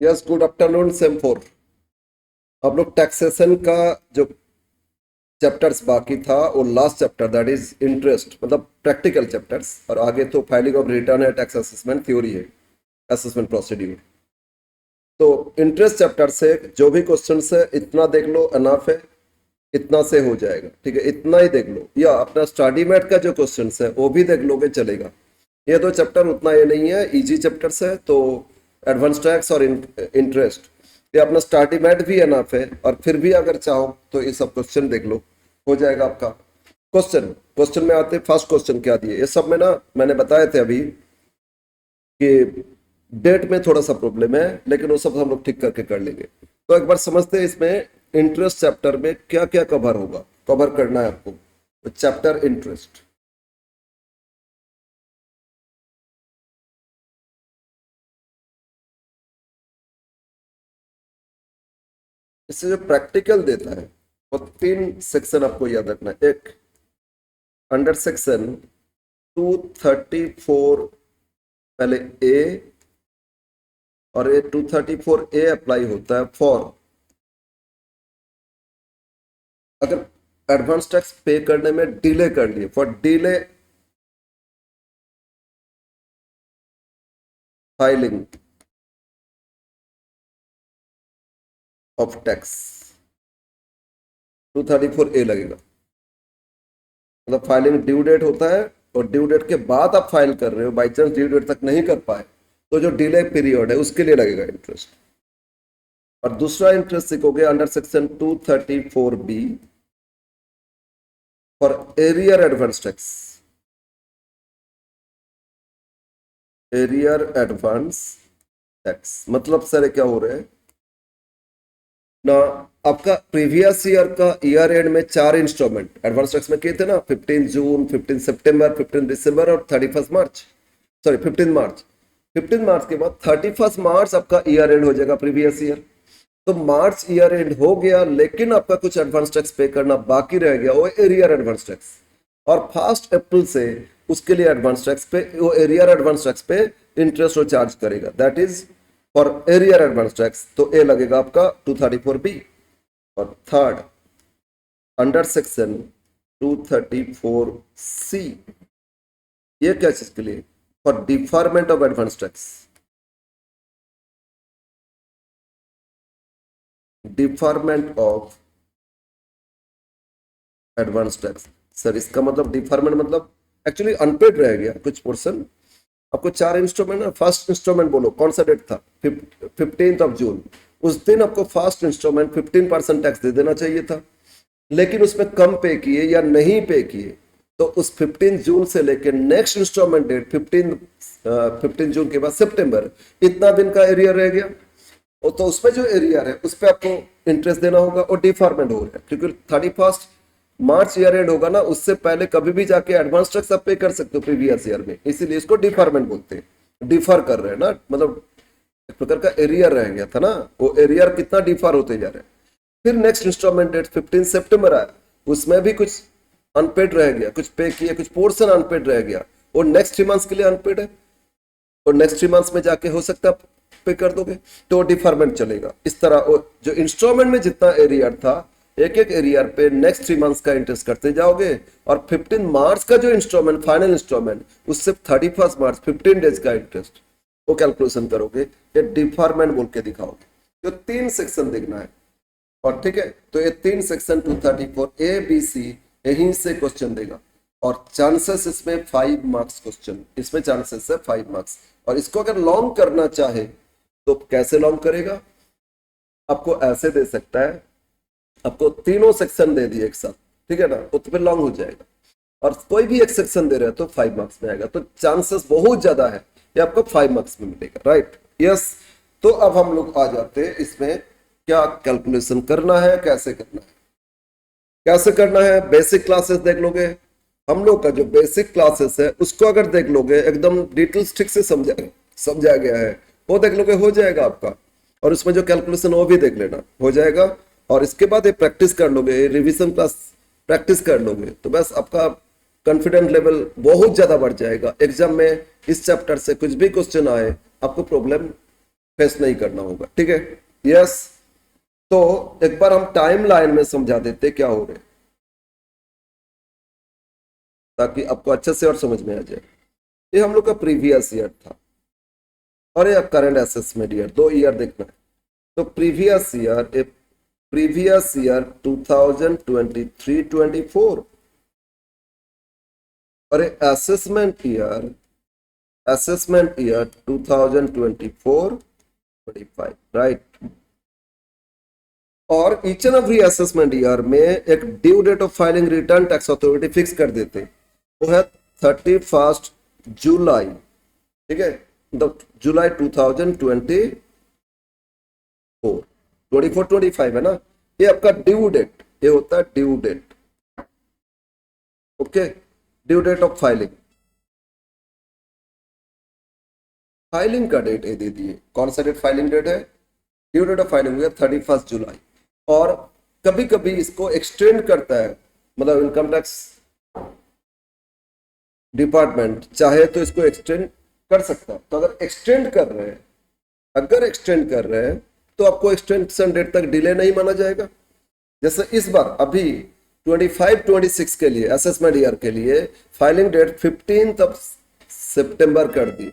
Yes, good afternoon same four. आप लोग taxation का जो चैप्टर्स बाकी था वो last chapter that is interest मतलब प्रैक्टिकल चैप्टर्स, और आगे तो फाइलिंग ऑफ रिटर्न है, टैक्स असेसमेंट थ्योरी है, असेसमेंट प्रोसीड्यूर। तो इंटरेस्ट चैप्टर से जो भी क्वेश्चन है इतना देख लो, अनाफ है, इतना से हो जाएगा। ठीक है, इतना ही देख लो, या अपना स्टडी मैट का जो क्वेश्चन है वो भी देख लोगे चलेगा। ये दो चैप्टर उतना ये नहीं है, इजी चैप्टर्स है। तो एडवांस टैक्स और इंटरेस्ट, ये अपना स्टडी मैट भी अनाफ है, और फिर भी अगर चाहो तो ये सब क्वेश्चन देख लो, हो जाएगा आपका। क्वेश्चन क्वेश्चन में आते, फर्स्ट क्वेश्चन क्या दिए, ये सब में ना मैंने बताए थे अभी कि डेट में थोड़ा सा प्रॉब्लम है, लेकिन वो सब हम लोग ठीक करके कर लेंगे। तो एक बार समझते हैं इसमें इंटरेस्ट चैप्टर में क्या क्या कवर होगा, कवर करना है आपको। तो चैप्टर इंटरेस्ट, इससे जो प्रैक्टिकल देता है वो तीन सेक्शन आपको याद रखना है। एक अंडर सेक्शन 234 पहले ए, और ये 234 ए अप्लाई होता है फॉर अगर एडवांस टैक्स पे करने में डिले कर लिए, for delay filing of tax, 234 ए लगेगा। मतलब फाइलिंग ड्यू डेट होता है, और ड्यू डेट के बाद आप फाइल कर रहे हो, बाई चांस ड्यू डेट तक नहीं कर पाए तो जो डिले पीरियड है उसके लिए लगेगा इंटरेस्ट। और दूसरा इंटरेस्ट सीखोगे under section 234 B for arrear advance tax, arrear advance tax मतलब सर क्या हो रहा है ना, आपका प्रीवियस ईयर का ईयर एंड में चार इंस्टॉलमेंट एडवांस टैक्स में किए थे ना, 15 जून, 15 सितंबर, 15 दिसंबर और 31 मार्च, सॉरी 15 मार्च। 15 मार्च के बाद 31 मार्च आपका ईयर एंड हो जाएगा प्रीवियस ईयर। तो मार्च ईयर एंड हो गया, लेकिन आपका कुछ एडवांस टैक्स पे करना बाकी रह गया, वो एरियर एडवांस टैक्स। और फर्स्ट अप्रैल से उसके लिए एडवांस टैक्स पे, वो एरियर एडवांस टैक्स पे इंटरेस्ट वो चार्ज करेगा, that is for arrear advance tax. तो ए लगेगा आपका 234 बी। और थर्ड अंडर सेक्शन 234 सी, ये क्या चीज के लिए, for deferment of advance tax, deferment of advance tax. Sir इसका मतलब डिफरमेंट मतलब एक्चुअली अनपेड रह गया कुछ पोर्शन। आपको चार इंस्टॉलमेंट ना, फर्स्ट इंस्टॉलमेंट बोलो कौन सा डेट था, 15 जून। उस दिन आपको फर्स्ट इंस्टॉलमेंट 15% टैक्स दे देना चाहिए था, लेकिन उसमें कम पे किए या नहीं पे किए, तो उस 15 जून से लेकर नेक्स्ट इंस्टॉलमेंट डेट 15 जून के बाद सितंबर, इतना दिन का एरियर रह गया। और तो उसमें जो एरियर है उस पर आपको इंटरेस्ट देना होगा, और डिफॉर्मेंट हो रहा है क्योंकि 31 मार्च ईयर एंड होगा ना, उससे पहले कभी भी जाके एडवांस टैक्स आप पे कर सकते हो प्रीवियस ईयर में, इसीलिए इसको डिफॉर्मेंट बोलते हैं। डिफर कर रहे हैं ना, मतलब एक प्रकार का एरियर रह गया था ना, वो एरियर कितना डिफर होते जा रहा है। फिर नेक्स्ट इंस्टॉलमेंट डेट 15 सितंबर आया, उसमें भी कुछ अनपेड रह गया, कुछ पे किया, कुछ पोर्शन अनपेड रह गया, वो नेक्स्ट 3 मंथ्स के लिए अनपेड है, और नेक्स्ट 3 मंथ्स में जाके हो सकता है पे कर दोगे, तो डिफरमेंट चलेगा। इस तरह जो इंस्टॉलमेंट में जितना एरियर था, एक एक एरियर पे नेक्स्ट 3 मंथ्स का इंटरेस्ट करते जाओगे, और 15 मार्च का जो इंस्टॉलमेंट फाइनल इंस्टॉलमेंट, उससे 31 मार्च 15 डेज का इंटरेस्ट वो कैलकुलेशन करोगे, ये डिफॉर्मेंट बोल के दिखाओगे। तो 3 सेक्शन देखना है, और ठीक है, तो ये 3 सेक्शन 234 ए बी सी यहीं से क्वेश्चन देगा, और चांसेस इसमें 5 मार्क्स क्वेश्चन, इसमें चांसेस है 5 मार्क्स। और इसको अगर लॉन्ग करना चाहे तो कैसे लॉन्ग करेगा, आपको ऐसे दे सकता है, आपको तीनों सेक्शन दे दिए एक साथ, ठीक है ना, तो फिर लॉन्ग हो जाएगा। और कोई भी एक सेक्शन दे रहे हैं तो 5 मार्क्स में आएगा, तो चांसेस बहुत ज्यादा है ये आपको 5 मार्क्स में मिलेगा, राइट। यस, तो अब हम लोग आ जाते हैं इसमें क्या कैलकुलेशन करना है, कैसे करना है, कैसे करना है। बेसिक क्लासेस देख लोगे, हम लोग का जो बेसिक क्लासेस है उसको अगर देख लोगे, एकदम डिटेल्स ठीक से समझाया गया है, वो देख लोगे हो जाएगा आपका। और उसमें जो कैलकुलेशन वो भी देख लेना, हो जाएगा। और इसके बाद ये प्रैक्टिस कर लोगे, रिवीजन क्लास प्रैक्टिस कर लोगे, तो बस आपका कॉन्फिडेंस लेवल बहुत ज्यादा बढ़ जाएगा। एग्जाम में इस चैप्टर से कुछ भी क्वेश्चन आए, आपको प्रॉब्लम फेस नहीं करना होगा, ठीक है। यस, तो एक बार हम टाइम लाइन में समझा देते क्या हो रहा है, ताकि आपको अच्छे से और समझ में आ जाए। ये हम लोग का प्रीवियस ईयर था और ये करंट असेसमेंट ईयर, 2 ईयर देखना है। तो प्रीवियस ईयर 2023-24 और असेसमेंट ईयर 2024-25, राइट। और each and every assessment year में एक due date of filing return tax authority fix कर देते, वो है 31 जुलाई, ठीक है, मतलब जुलाई 2024, 24-25 है ना, ये आपका ड्यू डेट, ये होता है due date, okay, due date of filing. Filing का डेट ये दे दिए, कौन सा डेट फाइलिंग डेट है, ड्यू डेट ऑफ फाइलिंग हुआ 31 जुलाई। और कभी कभी इसको एक्सटेंड करता है, मतलब इनकम टैक्स डिपार्टमेंट चाहे तो इसको एक्सटेंड कर सकता है। तो अगर एक्सटेंड कर रहे हैं, तो आपको एक्सटेंशन डेट तक डिले नहीं माना जाएगा। जैसे इस बार अभी 25-26 के लिए असेसमेंट ईयर के लिए फाइलिंग डेट 15 सितंबर कर दिए,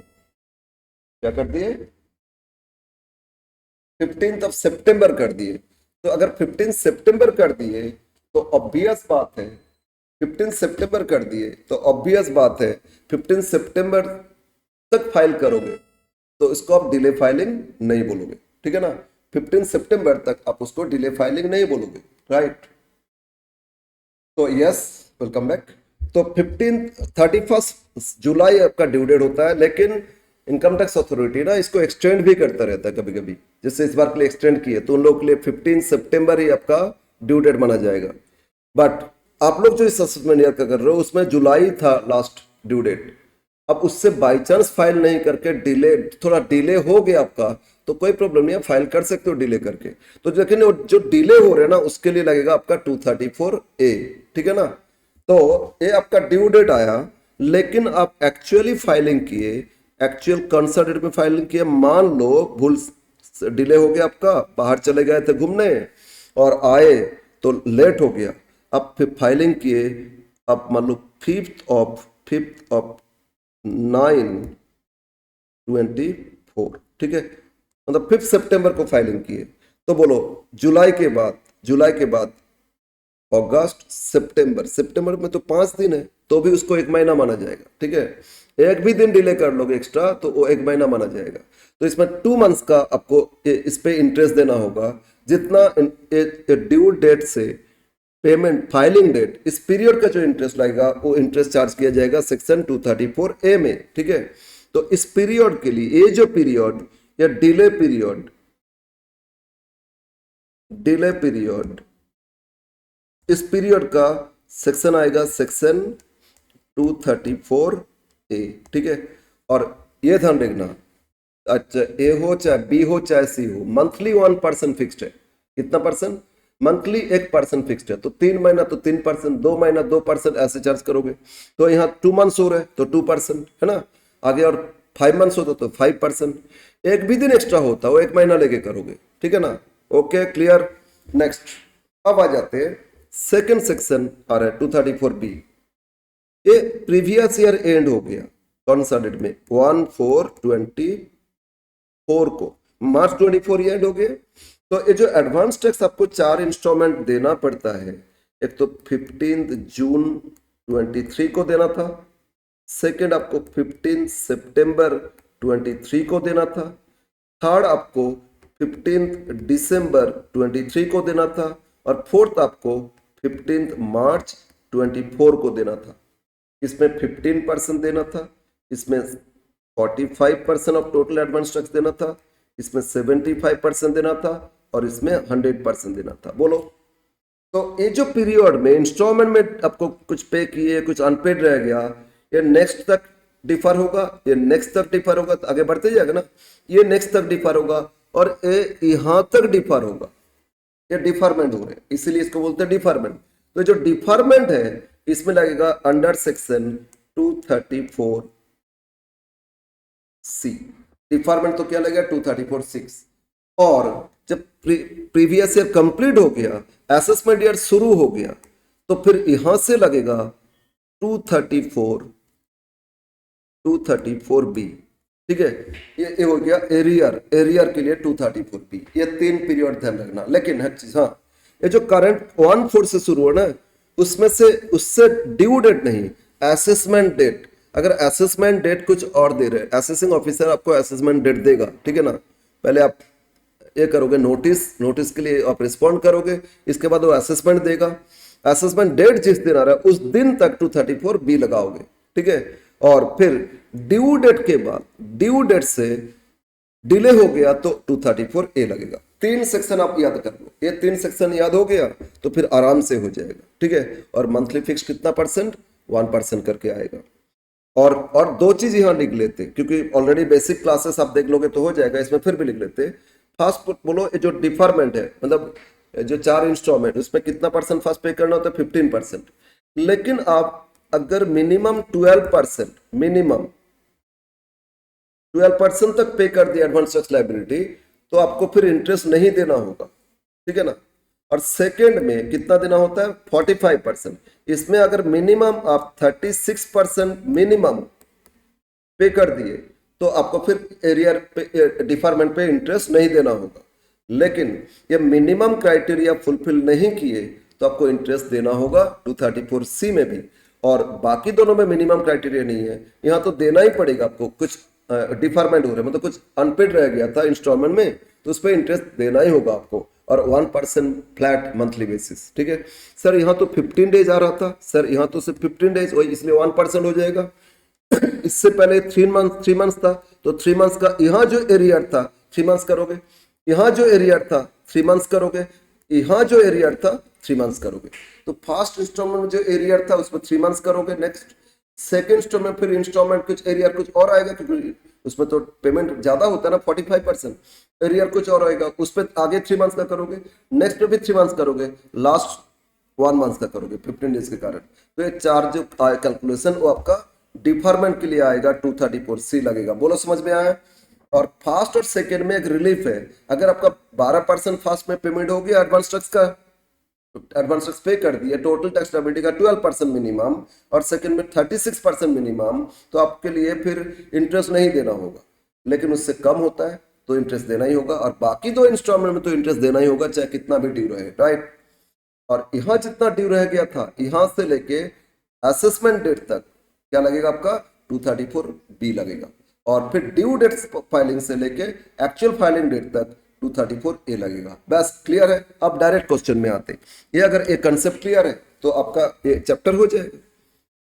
क्या कर दिए, 15 सितंबर कर दिए। तो अगर 15 सितंबर कर दिए तो ऑब्वियस बात है, 15 सितंबर कर दिए तो ऑब्वियस बात है 15 सितंबर तक फाइल करोगे तो इसको आप डिले फाइलिंग नहीं बोलोगे, ठीक है ना। 15 सितंबर तक आप उसको डिले फाइलिंग नहीं बोलोगे, राइट। तो यस, वेलकम बैक। तो 31 जुलाई आपका ड्यू डेट होता है, लेकिन इनकम टैक्स अथॉरिटी ना इसको एक्सटेंड भी करता रहता है कभी कभी। जैसे इस बार के लिए एक्सटेंड किए तो उन लोगों के लिए 15 सितंबर ही आपका ड्यू डेट माना जाएगा। बट आप लोग जो इस असेसमेंट ईयर का कर रहे हो उसमें जुलाई था लास्ट ड्यू डेट, अब उससे बाई चांस फाइल नहीं करके डिले, थोड़ा डिले हो गया आपका, तो कोई प्रॉब्लम नहीं है, फाइल कर सकते हो डिले करके। तो लेकिन जो डिले हो रहे हैं ना उसके लिए लगेगा आपका 234A, ठीक है ना। तो ये आपका ड्यू डेट आया, लेकिन आप एक्चुअली फाइलिंग किए, एक्चुअल कंसर्न डेट में फाइलिंग किए, मान लो भूल डिले हो गया आपका, बाहर चले गए थे घूमने और आए तो लेट हो गया, आप फिर फाइलिंग किए, आप मान लो 5th ऑफ 9/24, ठीक है, मतलब 5 सितंबर को फाइलिंग किए। तो बोलो जुलाई के बाद अगस्त, सितंबर में तो 5 दिन है, तो भी उसको 1 महीना माना जाएगा, ठीक है। एक भी दिन डिले कर लोगे एक्स्ट्रा तो वो 1 महीना माना जाएगा। तो इसमें 2 मंथ्स का आपको इस पे इंटरेस्ट देना होगा, जितना ड्यू डेट से पेमेंट फाइलिंग डेट, इस पीरियड का जो इंटरेस्ट लगेगा वो इंटरेस्ट चार्ज किया जाएगा सेक्शन 234A में, ठीक है। तो इस पीरियड के लिए ये जो पीरियड या डिले पीरियड इस पीरियड का सेक्शन आएगा सेक्शन 234A, ठीक है। और ये ध्यान रखना, अच्छा ए हो चाहे बी हो चाहे सी हो, मंथली 1% फिक्स्ड है। कितना परसेंट, मंथली 1% फिक्स्ड है। तो 3 महीना तो 3%, 2 महीना 2% ऐसे चार्ज करोगे। तो यहाँ 2 मंथ्स हो रहे हैं तो 2% है ना, आगे और 5 मंथ्स होता तो 5%, एक भी दिन एक्स्ट्रा होता वो 1 महीना लेके करोगे, ठीक है ना। Okay, clear. नेक्स्ट अब आ जाते हैं सेकेंड सेक्शन आ रहा है 234B। ये प्रीवियस ईयर एंड हो गया, कौन सा डेट में, 1/4/24 को, मार्च 24 एंड हो गए। तो ये जो एडवांस टैक्स आपको 4 इंस्टॉलमेंट देना पड़ता है, एक तो 15 जून 23 को देना था, सेकेंड आपको 15 सितंबर 23 को देना था, थर्ड आपको 15 दिसंबर 23 को देना था, और फोर्थ आपको 15 मार्च 24 को देना था। इसमें 15% देना था, इसमें 45% ऑफ टोटल एडवांस टैक्स देना था, इसमें 75% देना था, और इसमें 100% देना था। बोलो, तो ये जो पीरियड में इंस्टॉलमेंट में आपको कुछ पे किए, कुछ अनपेड रह गया, ये नेक्स्ट तक डिफर होगा, ये नेक्स्ट तक डिफर होगा, तो आगे बढ़ते जाएगा ना, ये नेक्स्ट तक डिफर होगा, और ये यहां तक डिफर होगा, ये डिफरमेंट हो रहे हैं, इसीलिए इसको बोलते हैं डिफरमेंट। तो जो डिफरमेंट है इसमें लगेगा अंडर सेक्शन 234C, डिफार्मेंट तो क्या लगेगा 234,600। और जब प्रीवियस ईयर कंप्लीट हो गया, असेसमेंट ईयर शुरू हो गया, तो फिर यहां से लगेगा 234 बी। ठीक है, ये हो गया एरियर। एरियर के लिए 234 बी। ये 3 पीरियड ध्यान रखना। लेकिन हर चीज, हाँ, ये जो करंट 1/4 से शुरू हो ना, उसमें से उससे ड्यू डेट नहीं, असेसमेंट डेट। अगर असेसमेंट डेट कुछ और दे रहे, असेसिंग ऑफिसर आपको असेसमेंट डेट देगा, ठीक है ना, पहले आप ये करोगे, नोटिस, नोटिस के लिए आप रिस्पॉन्ड करोगे, इसके बाद वो असेसमेंट देगा। असेसमेंट डेट जिस दिन आ रहा है उस दिन तक 234 बी लगाओगे, ठीक है। और फिर ड्यू डेट के बाद, ड्यू डेट से डिले हो गया तो 234 ए लगेगा। 3 सेक्शन आप याद कर लो, ये 3 सेक्शन याद हो गया तो फिर आराम से हो जाएगा, ठीक है। और मंथली फिक्स कितना परसेंट, 1% करके आएगा। और दो चीज यहां लिख लेते, क्योंकि ऑलरेडी बेसिक क्लासेस आप देख लोगे तो हो जाएगा, इसमें फिर भी लिख लेते। फर्स्ट बोलो, ये जो डिफरमेंट है, मतलब जो 4 इंस्टॉलमेंट, उसमें कितना परसेंट फर्स्ट पे करना होता है, 15%। लेकिन आप अगर मिनिमम 12%, मिनिमम 12% तक पे कर दिया एडवांस टैक्स लायबिलिटी, तो आपको फिर इंटरेस्ट नहीं देना होगा, ठीक है ना। और सेकंड में कितना देना होता है, 45%। इसमें अगर मिनिमम आप 36% मिनिमम पे कर दिए तो आपको फिर एरियर पे, डिफार्मेंट पे इंटरेस्ट नहीं देना होगा। लेकिन ये मिनिमम क्राइटेरिया फुलफिल नहीं किए तो आपको इंटरेस्ट देना होगा 234 सी में भी। और बाकी दोनों में मिनिमम क्राइटेरिया नहीं है, यहाँ तो देना ही पड़ेगा आपको। कुछ डिफार्मेंट हो रहा है, मतलब कुछ अनपेड रह गया था इंस्टॉलमेंट में, तो उस पर इंटरेस्ट देना ही होगा आपको, और 1% फ्लैट मंथली बेसिस, ठीक है। सर यहाँ तो 15 डेज आ रहा था, सर यहाँ तो सिर्फ 15 डेज, वही इसलिए 1% हो जाएगा। इससे पहले 3 मंथ था, तो 3 मंथ्स का यहाँ जो एरियर था 3 मंथ्स करोगे, यहाँ जो एरियर था 3 मंथ्स करोगे, यहाँ जो एरियर था 3 मंथ्स करोगे। तो फर्स्ट इंस्टॉलमेंट में जो एरियर था उसमें 3 मंथ्स करोगे। नेक्स्ट सेकेंड इंस्टॉलमेंट, फिर इंस्टॉलमेंट कुछ एरियर कुछ और आएगा, क्योंकि उसमें तो पेमेंट ज्यादा होता है ना, 45%। एरियर कुछ और आएगा, उस पर आगे 3 मंथ्स का करोगे, नेक्स्ट पे भी 3 मंथ्स करोगे, लास्ट 1 मंथ का करोगे 15 डेज के कारण। तो ये चार्ज कैलकुलेशन वो आपका डिफरमेंट के लिए आएगा, 234 सी लगेगा। बोलो समझ में आया। और फर्स्ट और सेकेंड में एक रिलीफ है, अगर आपका 12% फास्ट में पेमेंट हो गया एडवांस टैक्स का, एडवांस टैक्स पे कर दिया, टोटल टैक्स लायबिलिटी का 12% मिनिमम, और सेकंड में 36% मिनिमम, तो आपके लिए फिर इंटरेस्ट नहीं देना होगा। लेकिन उससे कम होता है तो इंटरेस्ट देना ही होगा, और बाकी 2 इंस्टॉलमेंट में तो इंटरेस्ट देना ही होगा, चाहे कितना भी ड्यू रहे, राइट। और यहाँ जितना ड्यू रह गया था, यहाँ से लेके असेसमेंट डेट तक क्या लगेगा आपका, 234 बी लगेगा। और फिर ड्यू डेट फाइलिंग से लेके एक्चुअल फाइलिंग डेट तक 234 ए लगेगा। बस क्लियर है। अब डायरेक्ट क्वेश्चन में आते, ये अगर एक कंसेप्ट क्लियर है तो आपका ये चैप्टर हो जाएगा।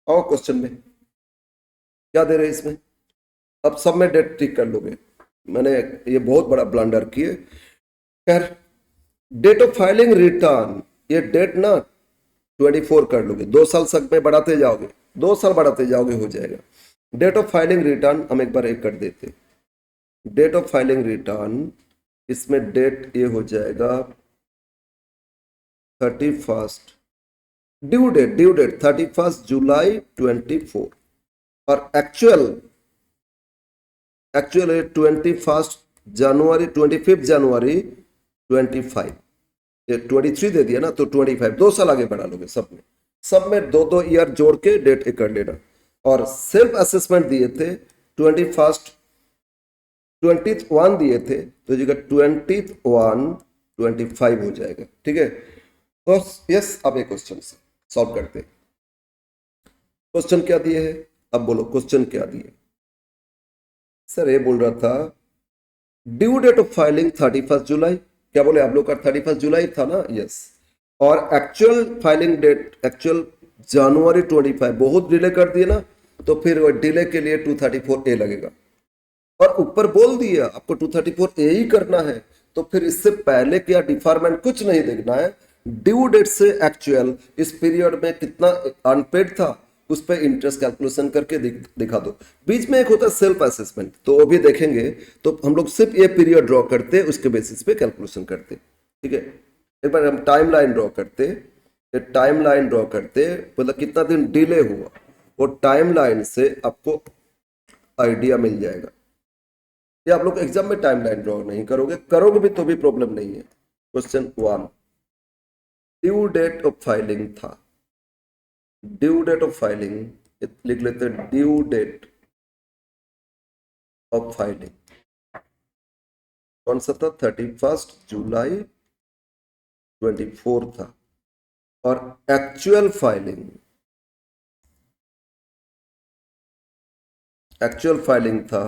और क्वेश्चन में क्या दे रहे हैं इसमें, अब सब में डेट ठीक कर लोगे, मैंने ये बहुत बड़ा ब्लंडर किए। खैर, डेट ऑफ फाइलिंग रिटर्न, ये डेट ना 24 कर लोगे, 2 साल तक में बढ़ाते जाओगे, 2 साल बढ़ाते जाओगे, हो जाएगा। डेट ऑफ फाइलिंग रिटर्न हम एक बार एक कर देते, डेट ऑफ फाइलिंग रिटर्न, इसमें डेट ये हो जाएगा 31st, ड्यू डेट 31 जुलाई 24, और एक्चुअल है 21 जनवरी, 25 जनवरी 25। ये 23 दे दिया ना, तो 25, 2 साल आगे बढ़ा लोगे सब में 2-2 ईयर जोड़ के डेट एक कर लेना। और सेल्फ असेसमेंट दिए थे 21 दिए थे, तो जगह 21-25 हो जाएगा, ठीक है। तो यस, अब एक क्वेश्चन से सॉल्व करते हैं। क्वेश्चन क्या दिए है, अब बोलो क्वेश्चन क्या दिए। सर ये बोल रहा था ड्यू डेट ऑफ फाइलिंग 31 जुलाई, क्या बोले आप लोग का 31 जुलाई था ना, यस। और एक्चुअल फाइलिंग डेट एक्चुअल जनवरी 25, बहुत डिले कर दिए ना, तो फिर वो डिले के लिए 234 ए लगेगा। और ऊपर बोल दिया आपको 234 ए ही करना है, तो फिर इससे पहले क्या डिफार्मेंट कुछ नहीं देखना है, ड्यू डेट से एक्चुअल इस पीरियड में कितना अनपेड था उस पर इंटरेस्ट कैलकुलेशन करके दिखा दो। बीच में एक होता है सेल्फ असेसमेंट, तो वो भी देखेंगे। तो हम लोग सिर्फ ये पीरियड ड्रॉ करते, उसके बेसिस पे कैलकुलेशन करते, ठीक है। एक बार हम टाइम लाइन ड्रॉ करते, टाइम लाइन ड्रॉ करते, मतलब कितना दिन डिले हुआ, वो टाइम लाइन से आपको आइडिया मिल जाएगा। ये आप लोग एग्जाम में टाइमलाइन ड्रॉ नहीं करोगे, करोगे भी तो भी प्रॉब्लम नहीं है। Question 1, due date of filing था, ड्यू डेट ऑफ फाइलिंग लिख लेते हैं, ड्यू डेट ऑफ फाइलिंग कौन सा था, 31 जुलाई 24 था। और एक्चुअल फाइलिंग, एक्चुअल फाइलिंग था,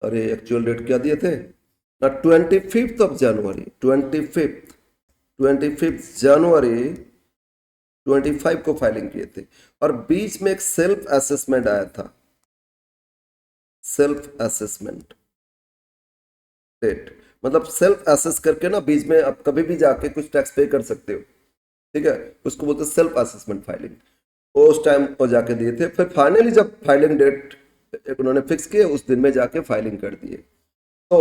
अरे एक्चुअल डेट क्या दिए थे ना, 25 ऑफ जनवरी, 25 जनवरी 25 को फाइलिंग किए थे। और बीच में एक सेल्फ असेसमेंट आया था, सेल्फ असेसमेंट डेट, मतलब सेल्फ असेस करके ना बीच में आप कभी भी जाके कुछ टैक्स पे कर सकते हो, ठीक है, उसको बोलते हैं सेल्फ असेसमेंट फाइलिंग। उस टाइम को जाके दिए थे, फिर फाइनली जब फाइलिंग डेट उन्होंने फिक्स किए उस दिन में जाके फाइलिंग कर दिए। तो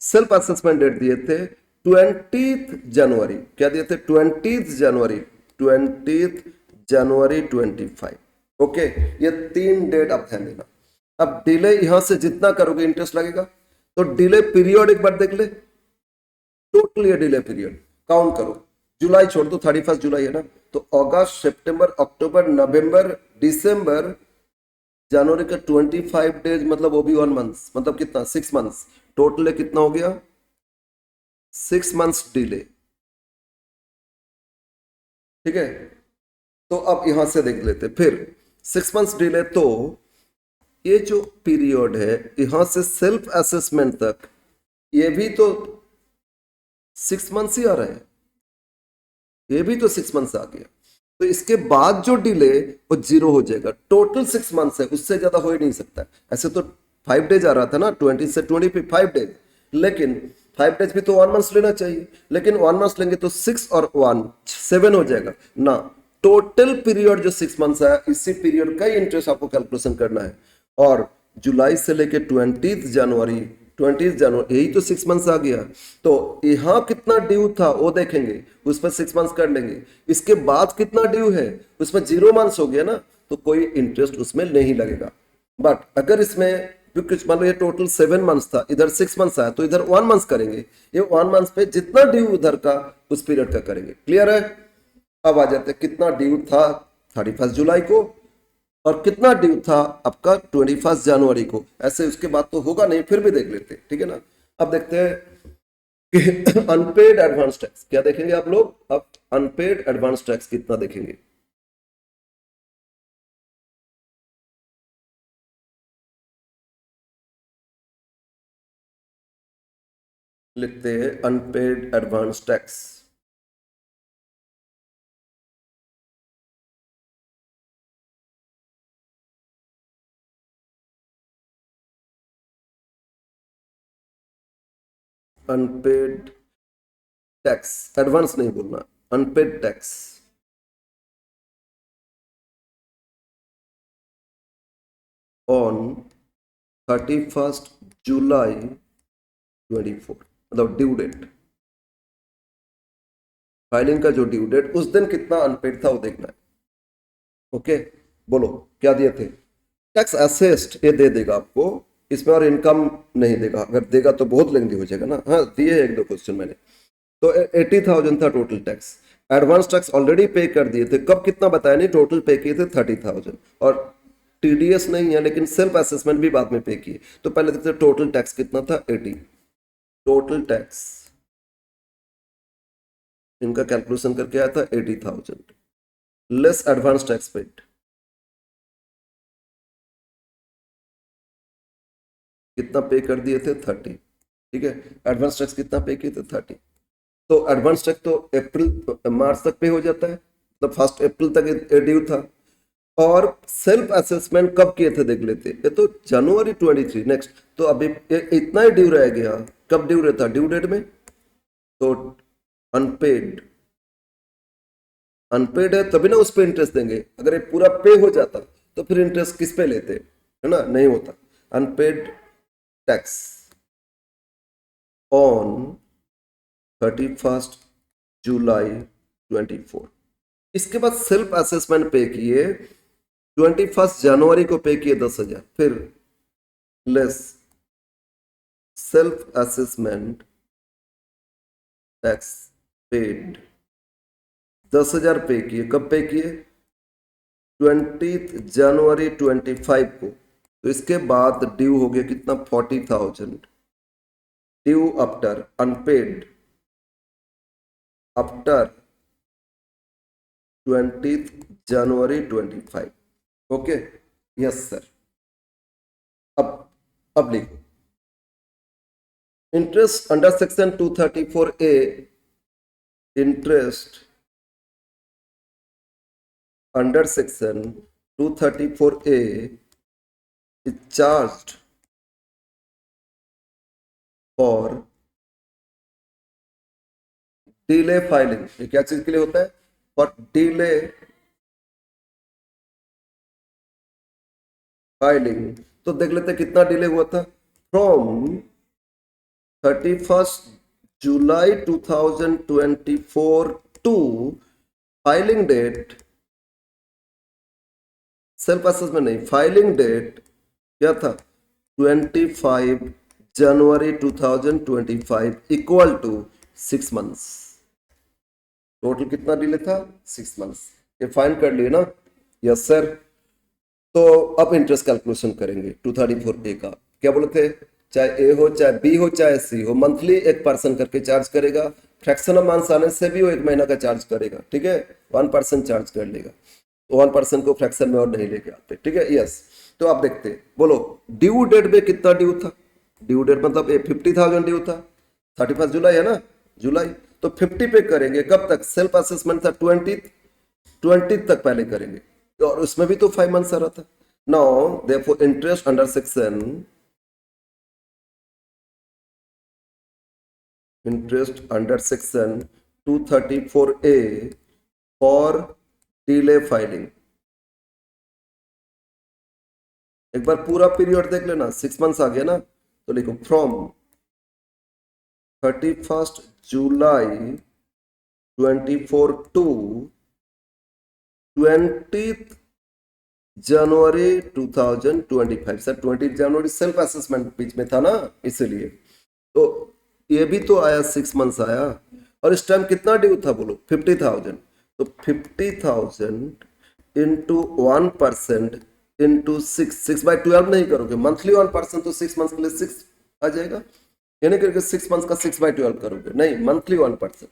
सेल्फ असेसमेंट डेट दिए थे 20 जनवरी, क्या दिए थे, 20 जनवरी, 20 जनवरी 25। ओके, ये 3 डेट आप ध्यान देना। अब डिले यहां से जितना करोगे इंटरेस्ट लगेगा, तो डिले पीरियड एक बार देख ले, टोटल ये डिले पीरियड काउंट करो, जुलाई छोड़ दो, 31 जुलाई है ना, तो अगस्त, सितंबर, अक्टूबर, नवंबर, दिसंबर, जनवरी का 25 डेज, मतलब वो भी 1 मंथ, मतलब कितना, 6 मंथ्स, टोटल कितना हो गया, 6 मंथ्स डिले। ठीक है, तो अब यहां से देख लेते फिर 6 मंथ्स डिले, तो ये जो पीरियड है यहां से सेल्फ असेसमेंट तक, ये भी तो 6 मंथ्स ही आ रहा है, ये भी तो 6 मंथ्स आ गया, तो इसके बाद जो डिले वो 0 हो जाएगा। टोटल 6 मंथ्स है, उससे ज्यादा हो ही नहीं सकता। ऐसे तो 5 डेज आ रहा था ना, 20 से 20 पे 5 डेज, लेकिन 5 डेज भी तो 1 मंथ लेना चाहिए, लेकिन 1 मंथ लेंगे तो 6 और 1 7 हो जाएगा ना। टोटल पीरियड जो 6 मंथ्स है, इसी पीरियड का ही इंटरेस्ट आपको कैलकुलेशन करना है। और जुलाई से लेके 20 जनवरी, 20 जनवरी, यही तो 6 मंथ्स आ गया। तो यहाँ कितना ड्यू था वो देखेंगे, उस पर 6 मंथ्स कर लेंगे। इसके बाद कितना ड्यू है, उसमें 0 मंथ्स हो गया ना, तो कोई इंटरेस्ट उसमें नहीं लगेगा। बट अगर इसमें कुछ मान लो ये टोटल 7 मंथ्स था, इधर 6 मंथ्स आया, तो इधर 1 मंथ करेंगे, ये 1 मंथ पे जितना ड्यू उधर का उस पीरियड का करेंगे। क्लियर है? अब आ जाते हैं कितना ड्यू था 31 जुलाई को, और कितना ड्यू था आपका 21 जनवरी को। ऐसे उसके बाद तो होगा नहीं, फिर भी देख लेते हैं, ठीक है ना। अब देखते हैं कि अनपेड एडवांस टैक्स क्या देखेंगे आप लोग। अब अनपेड एडवांस टैक्स कितना देखेंगे, लिखते हैं unpaid advance tax. Unpaid tax, advance नहीं बोलना, अनपेड टैक्स ऑन 31 जुलाई 24, मतलब ड्यू डेट, फाइलिंग का जो ड्यू डेट, उस दिन कितना अनपेड था वो देखना है। ओके, बोलो क्या दिए थे। टैक्स असेस्ड ये दे देगा आपको, इसमें और इनकम नहीं देगा, अगर देगा तो बहुत लेंदी हो जाएगा ना। हाँ दिए एक दो क्वेश्चन मैंने। तो 80,000 था total tax, advance tax already पे कर दिए थे, कब कितना बताया नहीं, टोटल पे किए थे 30,000। और टीडीएस नहीं है, लेकिन सेल्फ असेसमेंट भी बाद में पे किए। तो पहले देखते टोटल टैक्स कितना था, 80। टोटल टैक्स इनका कैलकुलेशन करके आया था 80,000 लेस एडवांस टैक्स पेड, कितना पे कर दिए थे, 30। ठीक है, एडवांस टैक्स कितना पे किए थे, 30। तो एडवांस टैक्स तो अप्रैल मार्च तक पे हो जाता है, मतलब 1 अप्रैल तक ड्यू था। और सेल्फ असेसमेंट कब किए थे देख लेते, ये तो जनवरी 23। नेक्स्ट, तो अभी इतना ही ड्यू रह गया, कब ड्यू रहता, ड्यू डेट में। तो अनपेड, अनपेड है तभी ना उस पर इंटरेस्ट देंगे, अगर ये पूरा पे हो जाता तो फिर इंटरेस्ट किस पे लेते, है ना, नहीं होता। अनपेड टैक्स ऑन 31 जुलाई 24। इसके बाद सेल्फ असेसमेंट पे किए 21 जनवरी को पे किए 10,000, फिर less self assessment tax paid 10,000 पे किए, कब पे किए? 20 जनवरी 25 को। तो इसके बाद ड्यू हो गया कितना? 40,000 due after unpaid after 20 January 25। Okay, yes sir. अब लिखो interest under section 234A, interest under section 234A is charged for delay filing। ये क्या चीज के लिए होता है? For delay filing. तो देख लेते हैं कितना डिले हुआ था। From 31 July 2024 to filing date, self assessment नहीं, फाइलिंग डेट क्या था? 25 January 2025 equal to 6 months. Total कितना डिले था? 6 मंथ्स। ये फाइंड कर लिए ना? Yes sir. तो अब इंटरेस्ट कैलकुलेशन करेंगे 234A का। क्या बोले थे? चाहे ए हो, चाहे बी हो, चाहे सी हो, मंथली 1% करके चार्ज करेगा। फ्रैक्शन ऑफ मंथ्स आने से भी वो 1 महीना का चार्ज करेगा। ठीक है, 1% चार्ज कर लेगा। 1% को फ्रैक्शन में और नहीं लेके आते। ठीक है, यस। तो आप देखते बोलो ड्यू डेट में कितना ड्यू था? ड्यू डेट मतलब 50,000 ड्यू था। 31 जुलाई है ना, जुलाई। तो 50 पे करेंगे। कब तक? सेल्फ असेसमेंट था 20 तक पहले करेंगे, और उसमें भी तो 5 मंथ्स आ रहा था। Now therefore interest under section interest under section 234A for delay filing. एक बार पूरा पीरियड देख लेना, 6 मंथ्स आ गया ना। तो लिखो फ्रॉम 31 जुलाई 24 टू 20 जनवरी 2025। सर 20 जनवरी सेल्फ असेसमेंट बीच में था ना, इसलिए। तो ये भी तो आया, 6 मंथ्स आया। और इस टाइम कितना ड्यू था बोलो? 50,000। तो 50,000 इंटू 1% इंटू 6/12 नहीं करोगे, मंथली 1% तो 6 मंथ्स के लिए 6 आ जाएगा। ये नहीं करके 6 मंथ्स का 6/12 करोगे, नहीं, मंथली 1%।